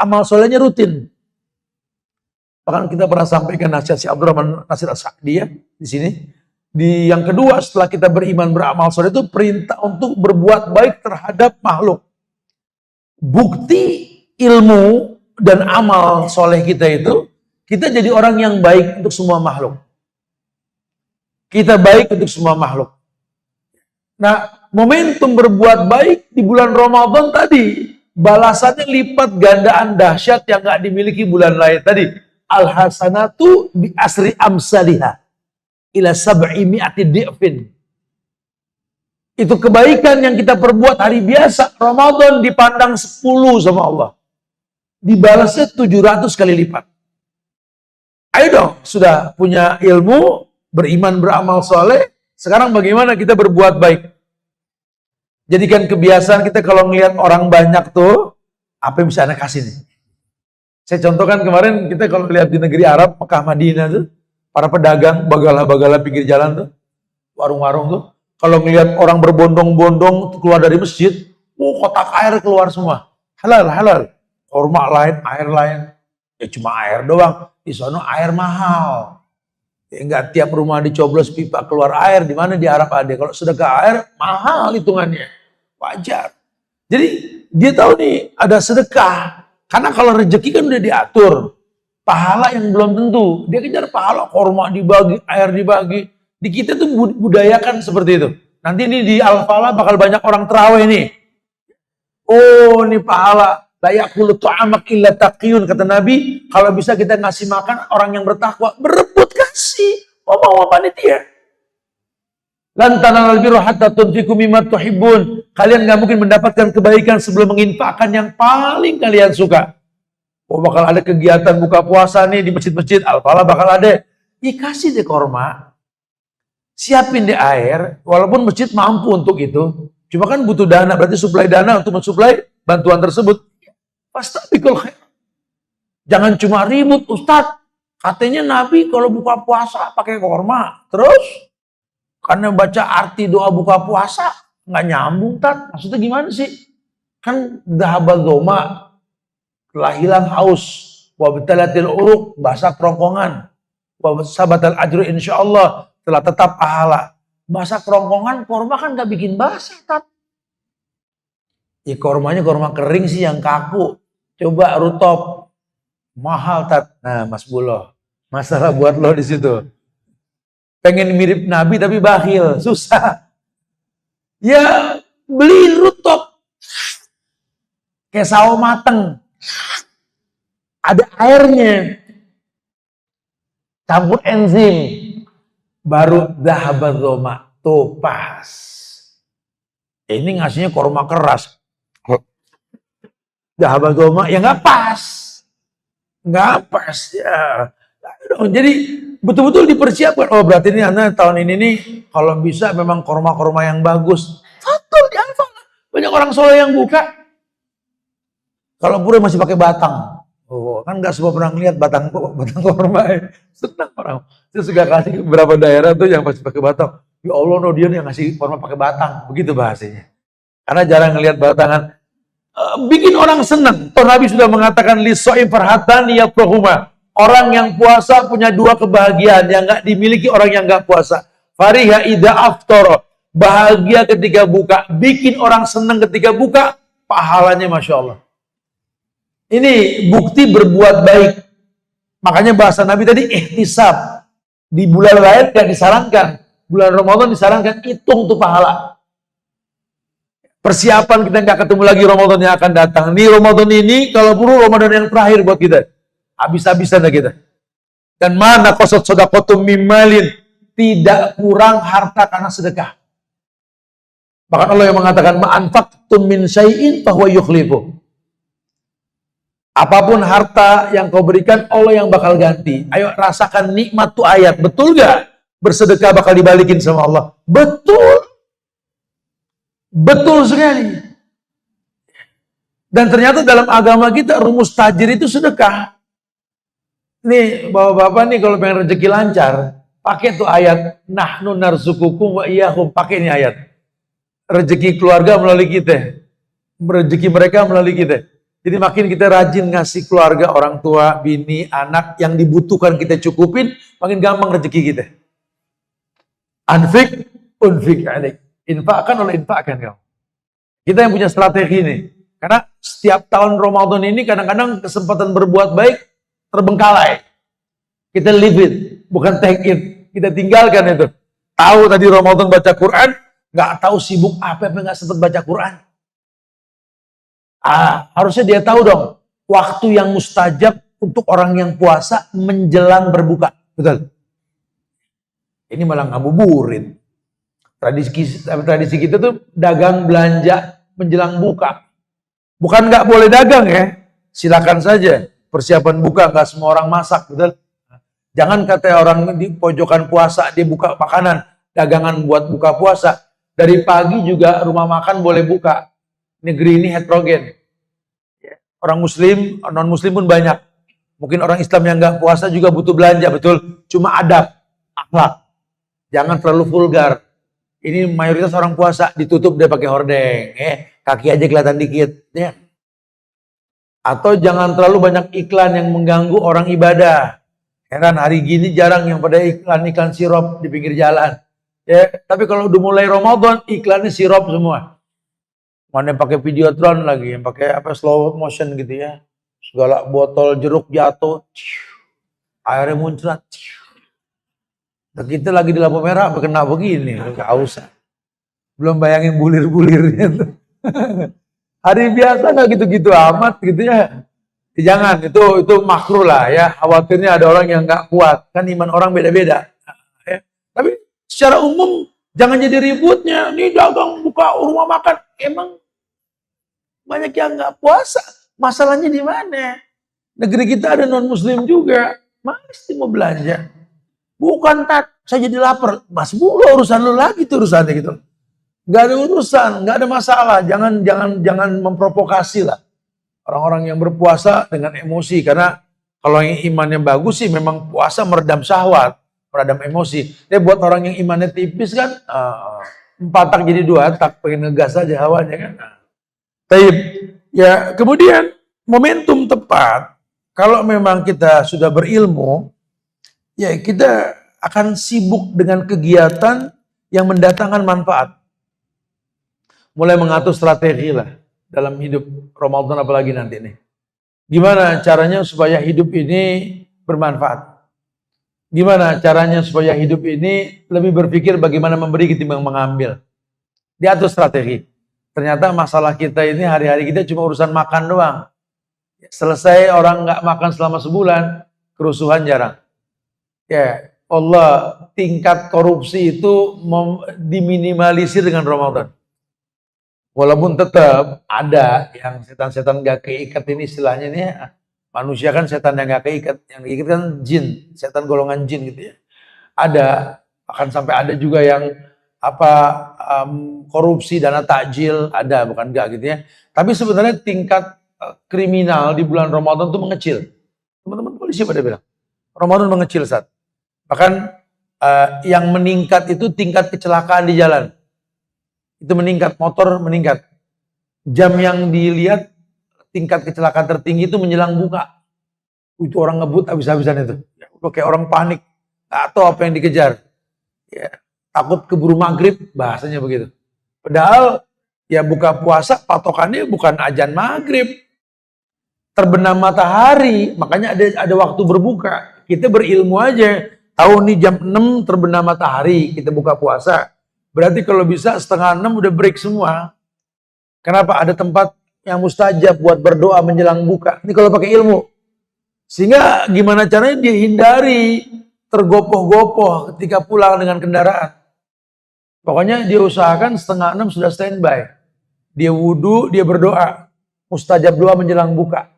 amal solehnya rutin. Bahkan kita pernah sampaikan nasihat si Abdurrahman Nasir As-Sa'di ya, di sini. Di yang kedua, setelah kita beriman beramal soleh itu perintah untuk berbuat baik terhadap makhluk. Bukti ilmu dan amal soleh kita itu, kita jadi orang yang baik untuk semua makhluk. Kita baik untuk semua makhluk. Nah, momentum berbuat baik di bulan Ramadan tadi, balasannya lipat gandaan dahsyat yang gak dimiliki bulan lain tadi. Al-hasanatu bi asri amsalihah ila sab'i mi'ati di'fin. Itu kebaikan yang kita perbuat hari biasa, Ramadan dipandang 10 sama Allah. Dibalasnya 700 kali lipat. Ayo dong, sudah punya ilmu, beriman, beramal soleh, sekarang bagaimana kita berbuat baik? Jadikan kebiasaan kita kalau ngelihat orang banyak tuh, apa yang bisa Anda kasih nih? Saya contohkan kemarin, kita kalau lihat di negeri Arab, Mekah, Madinah tuh, para pedagang, bagala-bagala pinggir jalan tuh, warung-warung tuh, kalau ngelihat orang berbondong-bondong keluar dari masjid, kotak air keluar semua. Halal. Kurma lain, air lain. Ya cuma air doang. Di sana air mahal. Ya enggak tiap rumah dicoblos pipa keluar air. Di mana di Arab ada. Kalau sedekah air, mahal hitungannya. Wajar. Jadi dia tahu nih ada sedekah. Karena kalau rezeki kan udah diatur. Pahala yang belum tentu. Dia kejar pahala. Kurma dibagi, air dibagi. Di kita tuh budayakan seperti itu. Nanti ini di Al-Falah bakal banyak orang terawih nih. Oh, ini pahala. La yaqulu ta'amak illa taqiyun, kata Nabi. Kalau bisa kita ngasih makan orang yang bertakwa, berebut kasih. Mau panitia. Lan tanalul birra hatta tunfiqu mimma tuhibbun. Kalian nggak mungkin mendapatkan kebaikan sebelum menginfakkan yang paling kalian suka. Oh, bakal ada kegiatan buka puasa nih di masjid-masjid. Al-Falah bakal ada. Kasih deh korma. Siapin deh air, walaupun masjid mampu untuk itu. Cuma kan butuh dana, berarti suplai dana untuk mensuplai bantuan tersebut. Fastabiqul khair. Jangan cuma ribut, Ustadz. Katanya Nabi kalau buka puasa pakai korma. Terus, karena baca arti doa buka puasa, nggak nyambung, Tat. Maksudnya gimana sih? Kan dhahabal dhoma, telah hilang haus. Wabtalatil uruk, bahasa kerongkongan. Wabasabatal ajru insyaallah. Telah tetap pahala. Bahasa kerongkongan, korma kan gak bikin basah, Tat. Ya kormanya korma kering sih yang kaku. Coba rutop. Mahal, Tat. Nah, Mas Buloh. Masalah buat lo di situ. Pengen mirip Nabi tapi bakhil. Susah. Ya, beli rutop. Kayak sawo mateng. Ada airnya. Campur enzim. Baru dhahabat dhoma. Tuh pas. Ini ngasihnya korma keras. Dhahabat dhoma ya nggak pas. Nggak pas ya. Jadi betul-betul dipersiapkan. Oh berarti ini Anda tahun ini nih kalau bisa memang korma-korma yang bagus. Fatul di Al-Falah. Banyak orang soleh yang buka. Kalau pura masih pakai batang. Oh, kan nggak semua pernah ngeliat batang korma. Senang orang. Terus juga kasih beberapa daerah tuh yang masih pakai batang. Ya Allah, no dia yang ngasih korma pakai batang. Begitu bahasanya. Karena jarang ngeliat batangan. Bikin orang senang. Toh Nabi sudah mengatakan lisoim farhatan yafrahuma. Orang yang puasa punya dua kebahagiaan yang nggak dimiliki orang yang nggak puasa. Fariha ida aftar. Bahagia ketika buka. Bikin orang senang ketika buka. Pahalanya Masya Allah. Ini bukti berbuat baik. Makanya bahasa Nabi tadi ihtisab. Di bulan lain gak disarankan. Bulan Ramadan disarankan hitung tuh pahala. Persiapan kita nggak ketemu lagi Ramadan yang akan datang. Nih Ramadan ini kalau perlu Ramadan yang terakhir buat kita. Habis-habisan dah kita. Dan mana qasad shadaqatum mimmalin, tidak kurang harta karena sedekah. Bahkan Allah yang mengatakan ma'anfaqtum min syai'in fahuwa yukhlifu. Apapun harta yang kau berikan, Allah yang bakal ganti. Ayo rasakan nikmat tuh ayat. Betul gak? Bersedekah bakal dibalikin sama Allah. Betul. Betul sekali. Dan ternyata dalam agama kita rumus tajir itu sedekah. Nih bapak-bapak nih kalau pengen rezeki lancar, pakai tuh ayat nahnu narzukukum wa iyyahum. Pakai ini ayat. Rezeki keluarga melalui kita. Rezeki mereka melalui kita. Jadi makin kita rajin ngasih keluarga, orang tua, bini, anak yang dibutuhkan kita cukupin, makin gampang rezeki kita. Anfik, unfik alik. Infakkan oleh infakkan kamu. Kita yang punya strategi nih. Karena setiap tahun Ramadan ini kadang-kadang kesempatan berbuat baik terbengkalai. Kita leave it, bukan take it. Kita tinggalkan itu. Tahu tadi Ramadan baca Quran, nggak tahu sibuk apa nggak sempat baca Quran. Harusnya dia tahu dong, waktu yang mustajab untuk orang yang puasa menjelang berbuka. Betul. Ini malah ngabuburit. Tradisi kita tuh dagang belanja menjelang buka. Bukan nggak boleh dagang ya, silakan saja. Persiapan buka, nggak semua orang masak, betul. Jangan kata orang di pojokan puasa dia buka makanan, dagangan buat buka puasa. Dari pagi juga rumah makan boleh buka. Negeri ini heterogen. Orang muslim, non muslim pun banyak. Mungkin orang Islam yang nggak puasa juga butuh belanja, betul. Cuma adab, akhlak. Jangan terlalu vulgar. Ini mayoritas orang puasa ditutup dia pakai hordeng, kaki aja kelihatan dikit, ya. Atau jangan terlalu banyak iklan yang mengganggu orang ibadah. Heran hari gini jarang yang pada iklan-iklan sirup di pinggir jalan. Ya, tapi kalau udah mulai Ramadan iklannya sirup semua. Mana yang pakai videotron lagi, yang pakai apa slow motion gitu ya. Segala botol jeruk jatuh, airnya muncrat. Dan kita lagi di lampu merah, kena begini, nggak usah. Belum bayangin bulir-bulirnya tuh. Hari biasa nggak gitu-gitu amat gitu ya. Jangan, itu makruh lah ya. Khawatirnya ada orang yang nggak kuat, kan iman orang beda-beda. Ya. Tapi secara umum jangan jadi ributnya. Nih dagang buka rumah makan, emang banyak yang nggak puasa. Masalahnya di mana? Negeri kita ada non muslim juga. Pasti mau belanja. Bukan saya jadi lapar. Mas mulu urusan lu lagi tuh urusannya gitu. Nggak ada urusan, nggak ada masalah. Jangan memprovokasi lah. Orang-orang yang berpuasa dengan emosi. Karena kalau yang imannya bagus sih memang puasa meredam syahwat. Meredam emosi. Tapi buat orang yang imannya tipis kan. 4 tak jadi 2 tak. Pengen ngegas aja hawanya kan. Taib. Ya, kemudian momentum tepat kalau memang kita sudah berilmu, ya kita akan sibuk dengan kegiatan yang mendatangkan manfaat. Mulai mengatur strategi lah dalam hidup Ramadan apalagi nanti nih. Gimana caranya supaya hidup ini bermanfaat? Gimana caranya supaya hidup ini lebih berpikir bagaimana memberi ketimbang mengambil? Diatur strategi. Ternyata masalah kita ini hari-hari kita cuma urusan makan doang. Selesai orang nggak makan selama sebulan, kerusuhan jarang. Ya, Allah tingkat korupsi itu diminimalisir dengan Ramadan. Walaupun tetap ada yang setan-setan nggak keikat ini istilahnya nih. Manusia kan setan yang nggak keikat, yang keikat kan jin, setan golongan jin gitu ya. Ada, akan sampai ada juga yang korupsi dana takjil, ada, bukan enggak gitu ya. Tapi sebenarnya tingkat kriminal di bulan Ramadan itu mengecil. Teman-teman polisi pada bilang Ramadan mengecil saat. Bahkan yang meningkat itu tingkat kecelakaan di jalan. Itu meningkat, motor meningkat. Jam yang dilihat tingkat kecelakaan tertinggi itu menjelang buka. Itu orang ngebut habis-habisan itu. Ya, udah kayak orang panik, atau apa yang dikejar. Ya, takut keburu maghrib, bahasanya begitu. Padahal ya buka puasa patokannya bukan azan maghrib. Terbenam matahari, makanya ada waktu berbuka. Kita berilmu aja. Tahu nih jam 6 terbenam matahari, kita buka puasa. Berarti kalau bisa 5:30 udah break semua. Kenapa? Ada tempat yang mustajab buat berdoa menjelang buka. Ini kalau pakai ilmu. Sehingga gimana caranya dia hindari tergopoh-gopoh ketika pulang dengan kendaraan. Pokoknya dia usahakan 5:30 sudah standby. Dia wudhu, dia berdoa. Mustajab doa menjelang buka.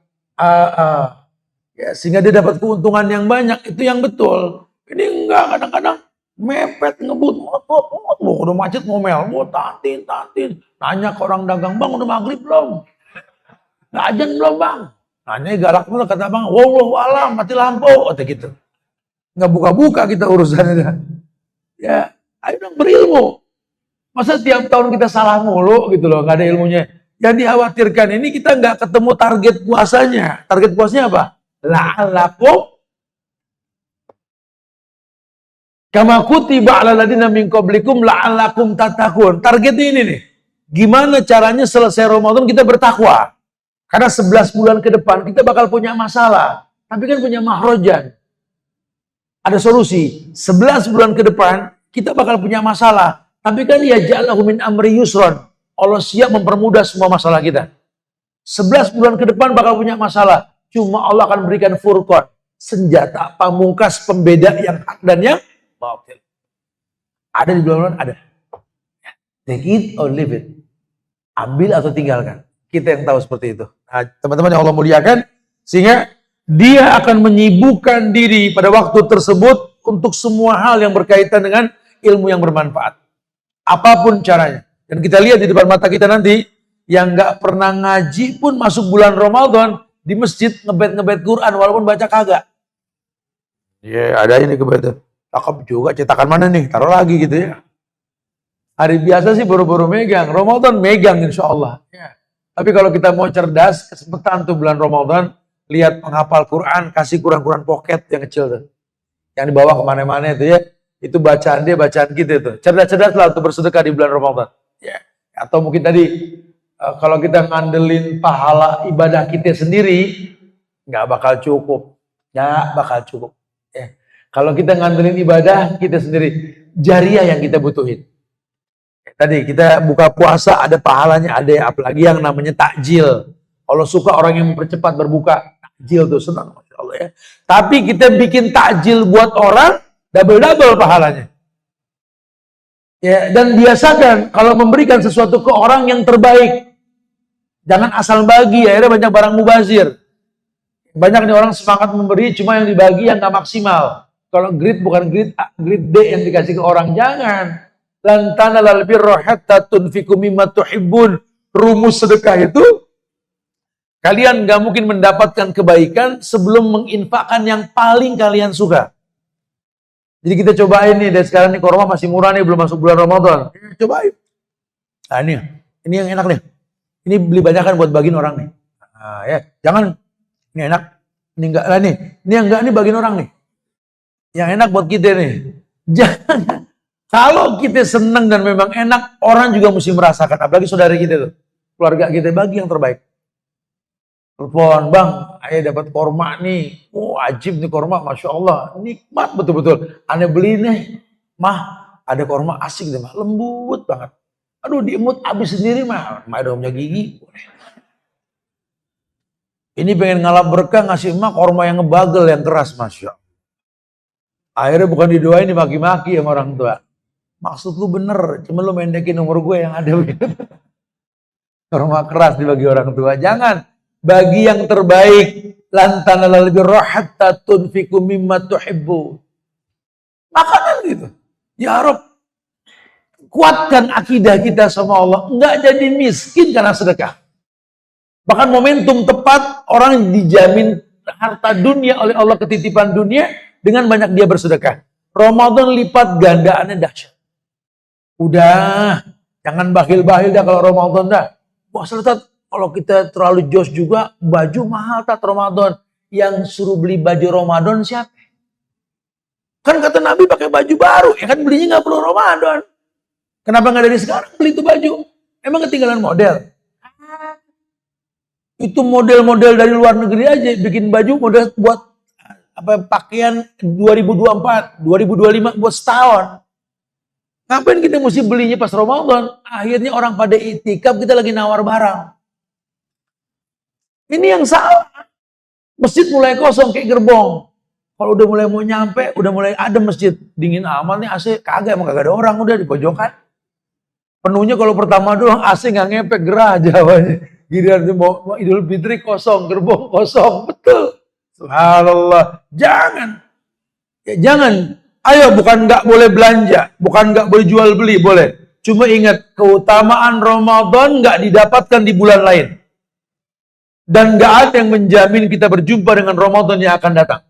Ya, sehingga dia dapat keuntungan yang banyak. Itu yang betul. Ini enggak, kadang-kadang mepet, ngebut, udah macet ngomel, tantin. Nanya ke orang dagang, bang udah maghrib belum? Nggak ajan belum bang? Nanya galak mulu kata bang, wallahu alam, mati lampu, kata gitu. Nggak buka-buka kita urusannya. Ya, ayo dong berilmu. Masa tiap tahun kita salah mulu gitu loh, nggak ada ilmunya. Yang dikhawatirkan ini kita nggak ketemu target puasanya. Target puasanya apa? La'allakum kama kutiba 'alal ladzina min qablikum la'allakum tattaqun. Targetnya ini nih. Gimana caranya selesai Ramadan kita bertakwa? Karena 11 bulan ke depan kita bakal punya masalah. Tapi kan punya mahrojan. Ada solusi. 11 bulan ke depan kita bakal punya masalah. Tapi kan ya ja'alahu min amri yusron. Allah siap mempermudah semua masalah kita. 11 bulan ke depan bakal punya masalah. Cuma Allah akan berikan furqan. Senjata pamungkas pembeda yang hak dan yang batil. Ada di bulan ada. Take it or leave it. Ambil atau tinggalkan. Kita yang tahu seperti itu. Nah, teman-teman yang Allah muliakan, sehingga dia akan menyibukkan diri pada waktu tersebut untuk semua hal yang berkaitan dengan ilmu yang bermanfaat. Apapun caranya. Dan kita lihat di depan mata kita nanti, yang nggak pernah ngaji pun masuk bulan Ramadan di masjid ngebet Quran walaupun baca kagak. Ya, ada ini kebet. Cakep juga, cetakan mana nih? Taruh lagi gitu ya. Hari biasa sih baru-baru megang, Ramadan megang insya Allah. Ya. Tapi kalau kita mau cerdas, kesempatan tuh bulan Ramadan, lihat penghafal Quran, kasih Quran pocket yang kecil tuh. Yang dibawa kemana-mana itu ya, itu bacaan dia, bacaan kita itu. Cerdas-cerdas lah untuk bersedekah di bulan Ramadan. Ya. Atau mungkin tadi, kalau kita ngandelin pahala ibadah kita sendiri, nggak bakal cukup. Nggak bakal cukup. Ya. Kalau kita ngandelin ibadah kita sendiri, jariah yang kita butuhin. Tadi kita buka puasa ada pahalanya, ada apalagi yang namanya takjil. Allah suka orang yang mempercepat berbuka. Takjil tuh senang, Masya Allah ya. Tapi kita bikin takjil buat orang, double-double pahalanya. Ya, dan biasakan kalau memberikan sesuatu ke orang yang terbaik. Jangan asal bagi, akhirnya banyak barang mubazir. Banyak nih orang semangat memberi, cuma yang dibagi yang gak maksimal. Kalau grade bukan grade A, grade D yang dikasih ke orang, jangan. Lan tanalal birra hatta tunfiqu mimma tuhibbun. Rumus sedekah itu kalian gak mungkin mendapatkan kebaikan sebelum menginfakkan yang paling kalian suka. Jadi kita cobain nih, dari sekarang nih korma masih murah nih, belum masuk bulan Ramadan. Cobain. Nah ini yang enak nih. Ini beli banyak kan buat bagiin orang nih. Nah, ya, jangan ini enak, ini enggak lah nih. Ini yang enggak nih bagiin orang nih. Yang enak buat kita nih. Jangan. Kalau kita senang dan memang enak, orang juga mesti merasakan. Apalagi saudara kita tuh. Keluarga kita bagi yang terbaik. Telepon, bang, ayah dapat korma nih. Oh, wajib nih korma, Masya Allah. Nikmat betul-betul. Aneh beli nih. Mah, ada korma asik deh, mah. Lembut banget. Aduh, diemut habis sendiri, mah. Mah ada punya gigi. Ini pengen ngalap berkah, ngasih emak korma yang ngebagel, yang keras, Masya Allah. Akhirnya bukan didoain, dimaki-maki sama orang tua. Maksud lu bener, cuma lu mendekin umur gue yang ada begitu. Korma keras dibagi orang tua. Jangan, bagi yang terbaik. Lantana lalbi rohatta tunfiku mimma tuhibbu. Makanan gitu. Ya Rob, kuatkan akidah kita sama Allah. Enggak jadi miskin karena sedekah. Bahkan momentum tepat, orang dijamin harta dunia oleh Allah, ketitipan dunia, dengan banyak dia bersedekah. Ramadan lipat gandaannya dahsyat. Udah, jangan bakhil-bakhil dah kalau Ramadan dah. Wah, Ustaz, kalau kita terlalu jos juga, baju mahal tak Ramadan. Yang suruh beli baju Ramadan siapa? Kan kata Nabi pakai baju baru, ya kan belinya nggak perlu Ramadan. Kenapa nggak dari sekarang beli itu baju? Emang ketinggalan model? Itu model-model dari luar negeri aja bikin baju model buat apa pakaian 2024, 2025 buat setahun. Ngapain kita mesti belinya pas Ramadan? Akhirnya orang pada itikaf, kita lagi nawar barang. Ini yang salah. Masjid mulai kosong kayak gerbong. Kalau udah mulai mau nyampe, udah mulai ada masjid. Dingin aman nih AC, kagak, emang kagak ada orang, udah di pojokan. Penuhnya kalau pertama doang AC nggak ngepek, gerah Jawanya. Giliran mau Idul Fitri kosong, gerbong kosong, betul. Subhanallah, jangan. Ya, jangan. Ayo, bukan nggak boleh belanja, bukan nggak boleh jual beli, boleh. Cuma ingat, keutamaan Ramadan nggak didapatkan di bulan lain. Dan nggak ada yang menjamin kita berjumpa dengan Ramadan yang akan datang.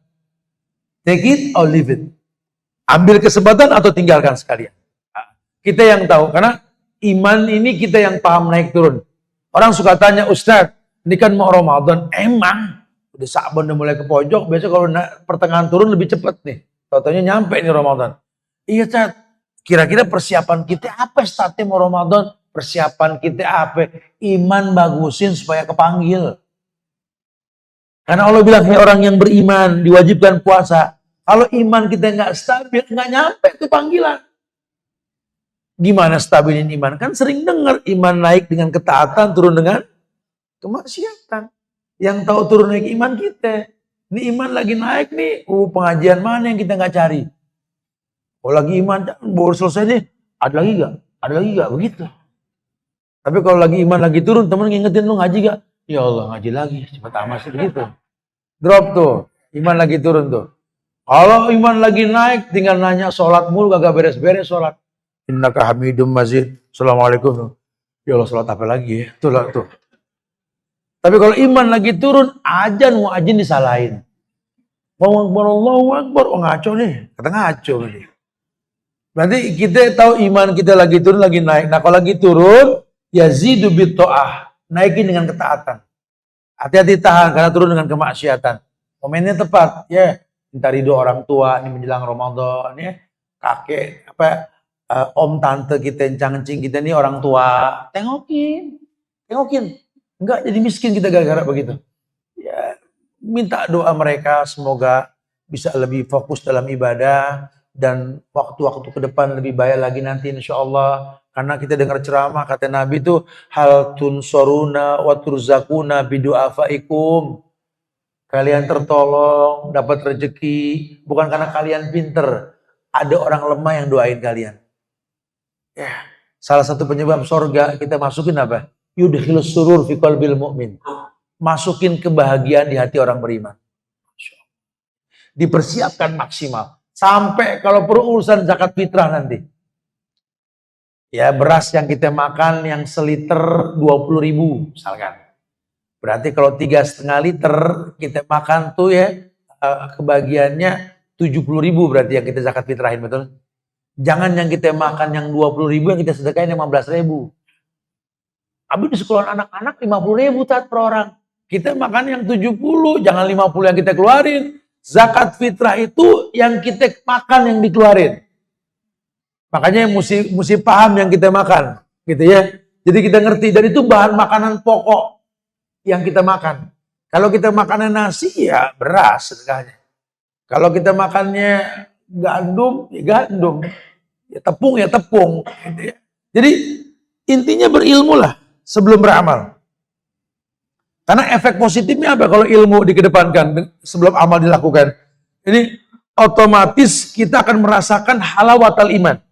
Take it or leave it. Ambil kesempatan atau tinggalkan sekalian. Kita yang tahu, karena iman ini kita yang paham naik turun. Orang suka tanya, Ustadz, ini kan mau Ramadan, emang udah Sa'ban udah mulai ke pojok, biasanya kalau pertengahan turun lebih cepat nih. Tau-taunya nyampe nih Ramadan. Iya, Ustadz, kira-kira persiapan kita apa startnya mau Ramadan? Persiapan kita apa? Iman bagusin supaya kepanggil. Karena Allah bilang, hei orang yang beriman, diwajibkan puasa. Kalau iman kita nggak stabil, nggak nyampe tuh panggilan. Gimana stabilin iman? Kan sering dengar iman naik dengan ketaatan, turun dengan kemaksiatan. Yang tahu turun naik iman kita. Ini iman lagi naik nih, pengajian mana yang kita nggak cari? Oh lagi iman, baru selesai nih, ada lagi nggak? Ada lagi nggak? Begitu. Tapi kalau lagi iman lagi turun, temen ngingetin lu ngaji gak? Ya Allah ngaji lagi, cepat amat sih begitu. Drop tuh, iman lagi turun tuh. Kalau iman lagi naik, tinggal nanya sholat mulu, gak beres-beres sholat. Innaka hamidum mazid, assalamualaikum. Ya Allah sholat apa lagi ya? Tuh lah tuh. Tapi kalau iman lagi turun, ajan muadzin disalahin. Allahu Akbar, oh ngaco nih, kata ngaco nih. Berarti kita tahu iman kita lagi turun, lagi naik. Nah kalau lagi turun, yazidu bitta'ah, naikin dengan ketaatan. Hati-hati tahan karena turun dengan kemaksiatan. Momennya tepat, ya. Minta ridho orang tua ini menjelang Ramadan, ya. Kakek, om tante kita, encang-encing kita ini orang tua. Tengokin. Enggak jadi miskin kita gara-gara begitu. Ya, minta doa mereka semoga bisa lebih fokus dalam ibadah dan waktu-waktu ke depan lebih baik lagi nanti insya Allah. Karena kita dengar ceramah kata Nabi itu hal tunsoruna wa turzakuna bidu'afaikum. Kalian tertolong, dapat rezeki bukan karena kalian pinter. Ada orang lemah yang doain kalian. Ya, salah satu penyebab sorga kita masukin apa? Yudkhilus surur fi qalbil mu'min. Masukin kebahagiaan di hati orang beriman. Dipersiapkan maksimal. Sampai kalau perlu urusan zakat fitrah nanti. Ya beras yang kita makan yang seliter 20.000 misalkan. Berarti kalau 3,5 liter kita makan tuh ya kebagiannya 70.000 berarti yang kita zakat fitrahin, betul? Jangan yang kita makan yang 20.000 yang kita sedekahin 15.000. Habis di sekolah anak-anak 50.000 tat per orang. Kita makan yang 70, jangan 50 yang kita keluarin. Zakat fitrah itu yang kita makan yang dikeluarin. Makanya mesti paham yang kita makan, gitu ya. Jadi kita ngerti, dan itu bahan makanan pokok yang kita makan. Kalau kita makannya nasi, ya beras sedekahnya. Kalau kita makannya gandum, ya gandum. Ya tepung, gitu ya. Jadi intinya berilmu lah sebelum beramal. Karena efek positifnya apa kalau ilmu dikedepankan sebelum amal dilakukan? Ini otomatis kita akan merasakan halawatal iman.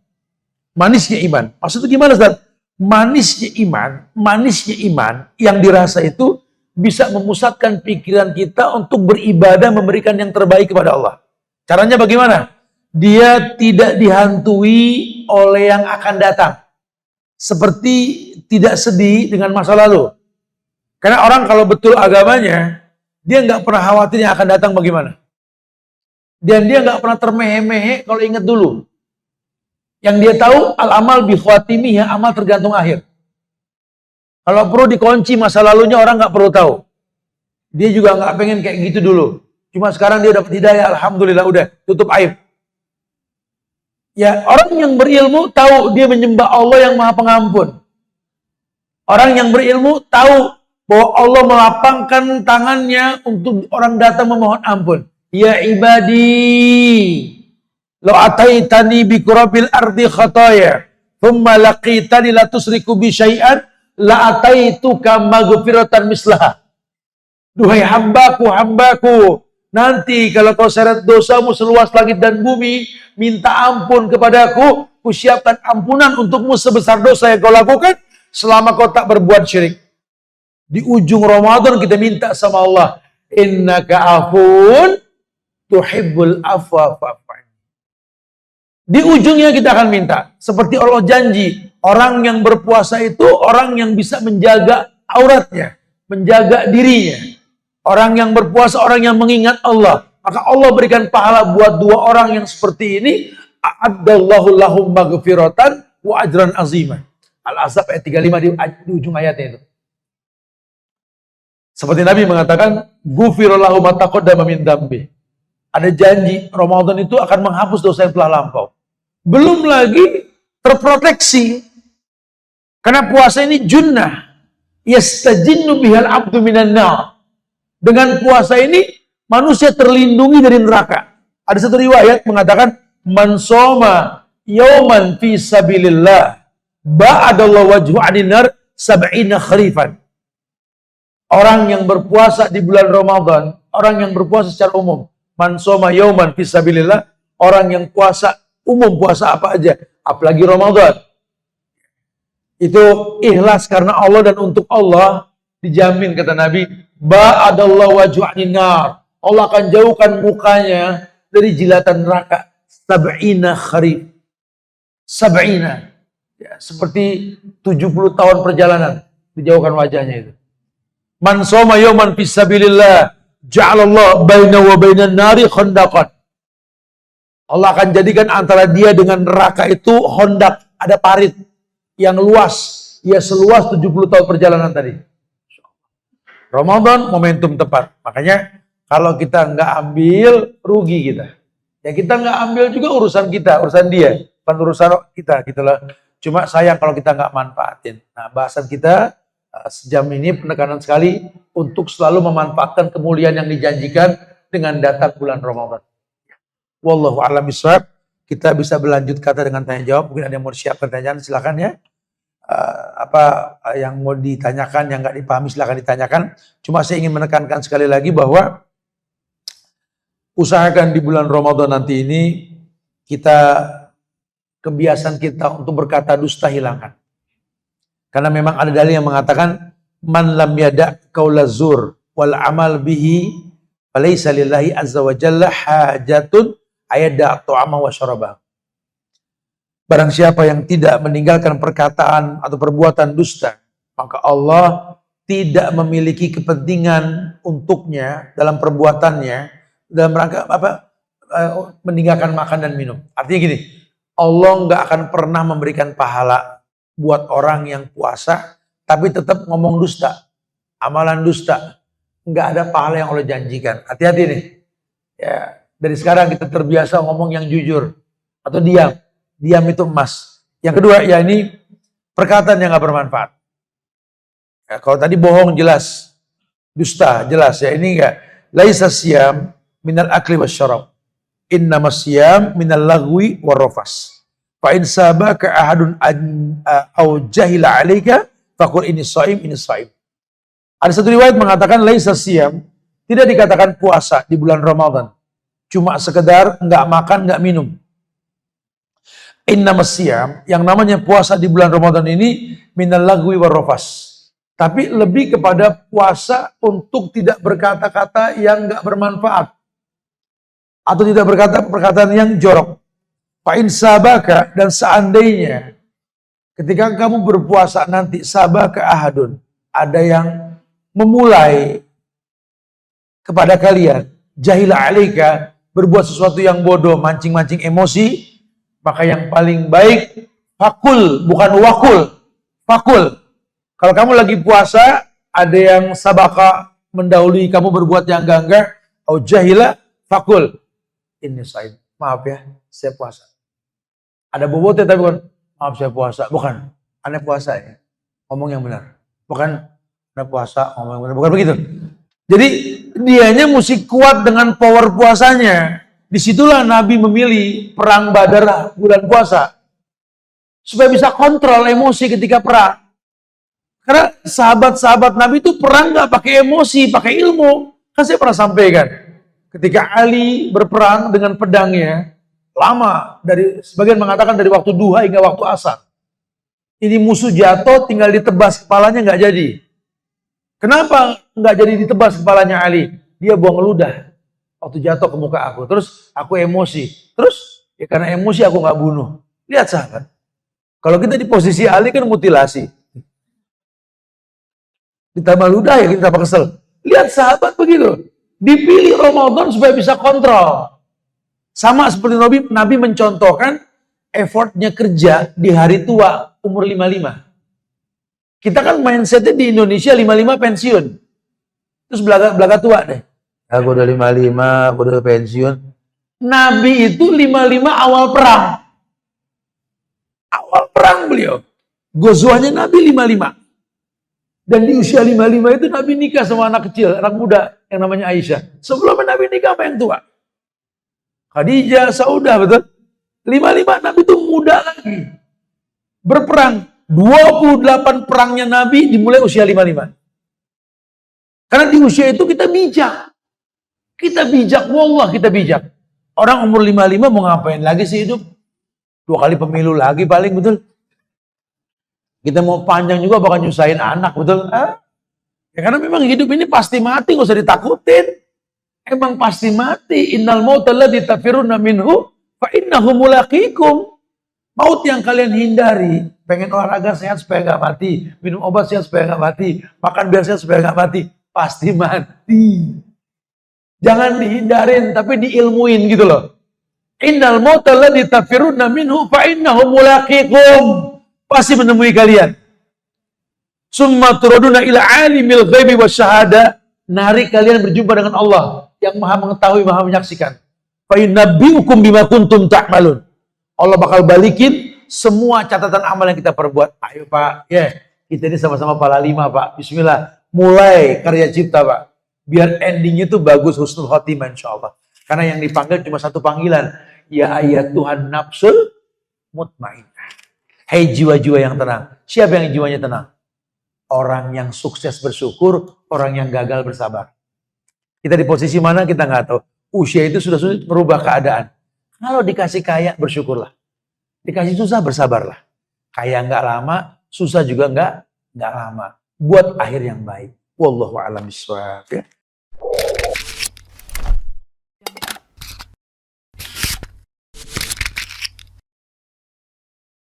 Manisnya iman. Maksudnya gimana, Ustaz? Manisnya iman yang dirasa itu bisa memusatkan pikiran kita untuk beribadah, memberikan yang terbaik kepada Allah. Caranya bagaimana? Dia tidak dihantui oleh yang akan datang. Seperti tidak sedih dengan masa lalu. Karena orang kalau betul agamanya, dia nggak pernah khawatir yang akan datang bagaimana. Dan dia nggak pernah termehe-mehe kalau ingat dulu. Yang dia tahu, al-amal bi khawatimih, amal tergantung akhir. Kalau perlu dikunci masa lalunya orang nggak perlu tahu. Dia juga nggak pengen kayak gitu dulu. Cuma sekarang dia dapat hidayah, alhamdulillah udah tutup aib. Ya orang yang berilmu tahu dia menyembah Allah yang Maha Pengampun. Orang yang berilmu tahu bahwa Allah melapangkan tangannya untuk orang datang memohon ampun. Ya ibadi, Law ataitani bi qurabil ardi khataya, thumma laqitani la tusriku bi syai'an, la ataituka maghfiratan mislaha. Duhai hambaku, nanti kalau kau seret dosamu seluas langit dan bumi, minta ampun kepadaku, kusiapkan ampunan untukmu sebesar dosa yang kau lakukan selama kau tak berbuat syirik. Di ujung Ramadan kita minta sama Allah, innaka afun tuhibbul afwa fa'fu anni. Di ujungnya kita akan minta, seperti Allah janji, orang yang berpuasa itu orang yang bisa menjaga auratnya, menjaga dirinya. Orang yang berpuasa, orang yang mengingat Allah. Maka Allah berikan pahala buat dua orang yang seperti ini. A'addallahu lahum maghfiratan wa ajran azimah. Al-Ahzab ayat 35 di ujung ayatnya itu. Seperti Nabi mengatakan, Ghufirallahu ma taqaddama min dzambi. Ada janji Ramadan itu akan menghapus dosa yang telah lampau. Belum lagi terproteksi. Karena puasa ini junnah. Yastajinnu bihal abdu minan nar. Dengan puasa ini manusia terlindungi dari neraka. Ada satu riwayat mengatakan, man soma yauman fi sabilillah ba'adallahu wajhu 'anil nar 70 kharifan. Orang yang berpuasa di bulan Ramadan, orang yang berpuasa secara umum, man soma yauman fi sabilillah, orang yang puasa umum, puasa apa aja, apalagi Ramadan, itu ikhlas karena Allah dan untuk Allah, dijamin kata Nabi, ba'adallahu wajhu 'anil nar. Allah akan jauhkan mukanya dari jilatan neraka 70 kharif. 70. Ya, seperti 70 tahun perjalanan dijauhkan wajahnya itu. Man shoma yawman fisabilillah ja'alallah baina wa bainan nari khandaqan. Allah akan jadikan antara dia dengan neraka itu khandaq, ada parit yang luas, ya seluas 70 tahun perjalanan tadi. Ramadan momentum tepat. Makanya kalau kita nggak ambil, rugi kita. Ya kita nggak ambil juga urusan kita, urusan dia, bukan urusan kita gitulah. Cuma sayang kalau kita nggak manfaatin. Nah, bahasan kita sejam ini penekanan sekali untuk selalu memanfaatkan kemuliaan yang dijanjikan dengan datang bulan Ramadan. Wallahu a'lam bishawab. Kita bisa berlanjut kata dengan tanya jawab. Mungkin ada yang mau siapkan pertanyaan, silakan ya. Apa yang mau ditanyakan, yang nggak dipahami silakan ditanyakan. Cuma saya ingin menekankan sekali lagi bahwa usahakan di bulan Ramadan nanti ini kita, kebiasaan kita untuk berkata dusta hilangkan. Karena memang ada dalil yang mengatakan man lam yada' qaula zur wal amal bihi falaysa lillahi azza wa jalla hajatun ayada' ta'ama wa syarabah. Barang siapa yang tidak meninggalkan perkataan atau perbuatan dusta, maka Allah tidak memiliki kepentingan untuknya dalam perbuatannya dalam rangka meninggalkan makan dan minum. Artinya gini, Allah nggak akan pernah memberikan pahala buat orang yang puasa tapi tetap ngomong dusta, amalan dusta, nggak ada pahala yang Allah janjikan. Hati-hati nih, ya dari sekarang kita terbiasa ngomong yang jujur atau diam. Diam itu emas. Yang kedua, ya ini perkataan yang nggak bermanfaat. Ya, kalau tadi bohong jelas, dusta jelas ya, ini enggak. Laisa siyam minal akli wasyarab, innamas siyam minal lagwi warrafas. Fa in sabaka ahadun au jahila alaika faqul ini shaim ini shaim. Ada satu riwayat mengatakan laisa siyam, tidak dikatakan puasa di bulan Ramadan. Cuma sekedar enggak makan, enggak minum. Innamas siyam, yang namanya puasa di bulan Ramadan ini minal lagwi warrafas. Tapi lebih kepada puasa untuk tidak berkata-kata yang enggak bermanfaat atau tidak berkata perkataan yang jorok. Fa'in sabaka, dan seandainya ketika kamu berpuasa nanti sabaka ahadun, ada yang memulai kepada kalian jahila alaika, berbuat sesuatu yang bodoh, mancing-mancing emosi, maka yang paling baik fakul, bukan wakul, fakul. Kalau kamu lagi puasa, ada yang sabaka mendahului kamu berbuat yang enggak, au jahila, fakul. Ini said, maaf ya, saya puasa. Ada bobotnya tapi bukan, maaf saya puasa. Bukan, Anda puasa ya. Ngomong yang benar. Bukan, Anda puasa, ngomong yang benar. Bukan begitu. Jadi, dianya mesti kuat dengan power puasanya. Disitulah Nabi memilih perang Badar bulan puasa. Supaya bisa kontrol emosi ketika perang. Karena sahabat-sahabat Nabi itu perang nggak pakai emosi, pakai ilmu. Kan saya pernah sampaikan. Ketika Ali berperang dengan pedangnya, lama. Sebagian mengatakan dari waktu duha hingga waktu asar. Ini musuh jatuh, tinggal ditebas kepalanya nggak jadi. Kenapa nggak jadi ditebas kepalanya Ali? Dia buang ludah waktu jatuh ke muka aku. Terus aku emosi. Terus ya karena emosi aku nggak bunuh. Lihat sahabat. Kalau kita di posisi Ali kan mutilasi. Ditambah ludah ya kita tambah kesel. Lihat sahabat begitu. Dipilih Ramadan supaya bisa kontrol. Sama seperti Nabi mencontohkan effortnya kerja di hari tua umur 55. Kita kan mindsetnya di Indonesia 55 pensiun. Terus belaga tua deh. Aku udah 55, aku udah pensiun. Nabi itu 55 awal perang. Awal perang beliau. Gozuahnya Nabi 55. Dan di usia 55 itu Nabi nikah sama anak kecil, anak muda yang namanya Aisyah. Sebelum Nabi nikah sama yang tua. Khadijah, Saudah, betul? 55 Nabi itu muda lagi. Berperang. 28 perangnya Nabi dimulai usia 55. Karena di usia itu kita bijak. Kita bijak, wallah kita bijak. Orang umur 55 mau ngapain lagi sih hidup? 2 kali pemilu lagi paling, betul? Kita mau panjang juga bakal nyusahin anak, betul? Ya karena memang hidup ini pasti mati, gak usah ditakutin. Emang pasti mati. Innal mauta alladzi tafiruna minhu fa innahu mulaqikum. Maut yang kalian hindari. Pengen olahraga sehat supaya gak mati. Minum obat sehat supaya gak mati. Makan biar sehat supaya gak mati. Pasti mati. Jangan dihindarin, tapi diilmuin gitu loh. Innal mauta alladzi tafiruna minhu fa innahu mulaqikum. Pasti menemui kalian. Summa turaduna ila alimil ghaibi wasyahada. Narik kalian berjumpa dengan Allah yang maha mengetahui, maha menyaksikan. Fa yunabbiukum bima kuntum ta'malun. Allah bakal balikin semua catatan amal yang kita perbuat. Ayo Pak, kita ini sama-sama pala 5 Pak. Bismillah, mulai karya cipta Pak. Biar endingnya itu bagus, husnul khotimah insyaallah. Karena yang dipanggil cuma satu panggilan. Ya ayat Tuhan nafsul mutmainnah. Hei jiwa-jiwa yang tenang. Siapa yang jiwanya tenang? Orang yang sukses bersyukur, orang yang gagal bersabar. Kita di posisi mana kita nggak tahu. Usia itu sudah sulit merubah keadaan. Kalau dikasih kaya, bersyukurlah. Dikasih susah, bersabarlah. Kaya nggak lama, susah juga nggak lama. Buat akhir yang baik. Wallahu a'lam bishawab.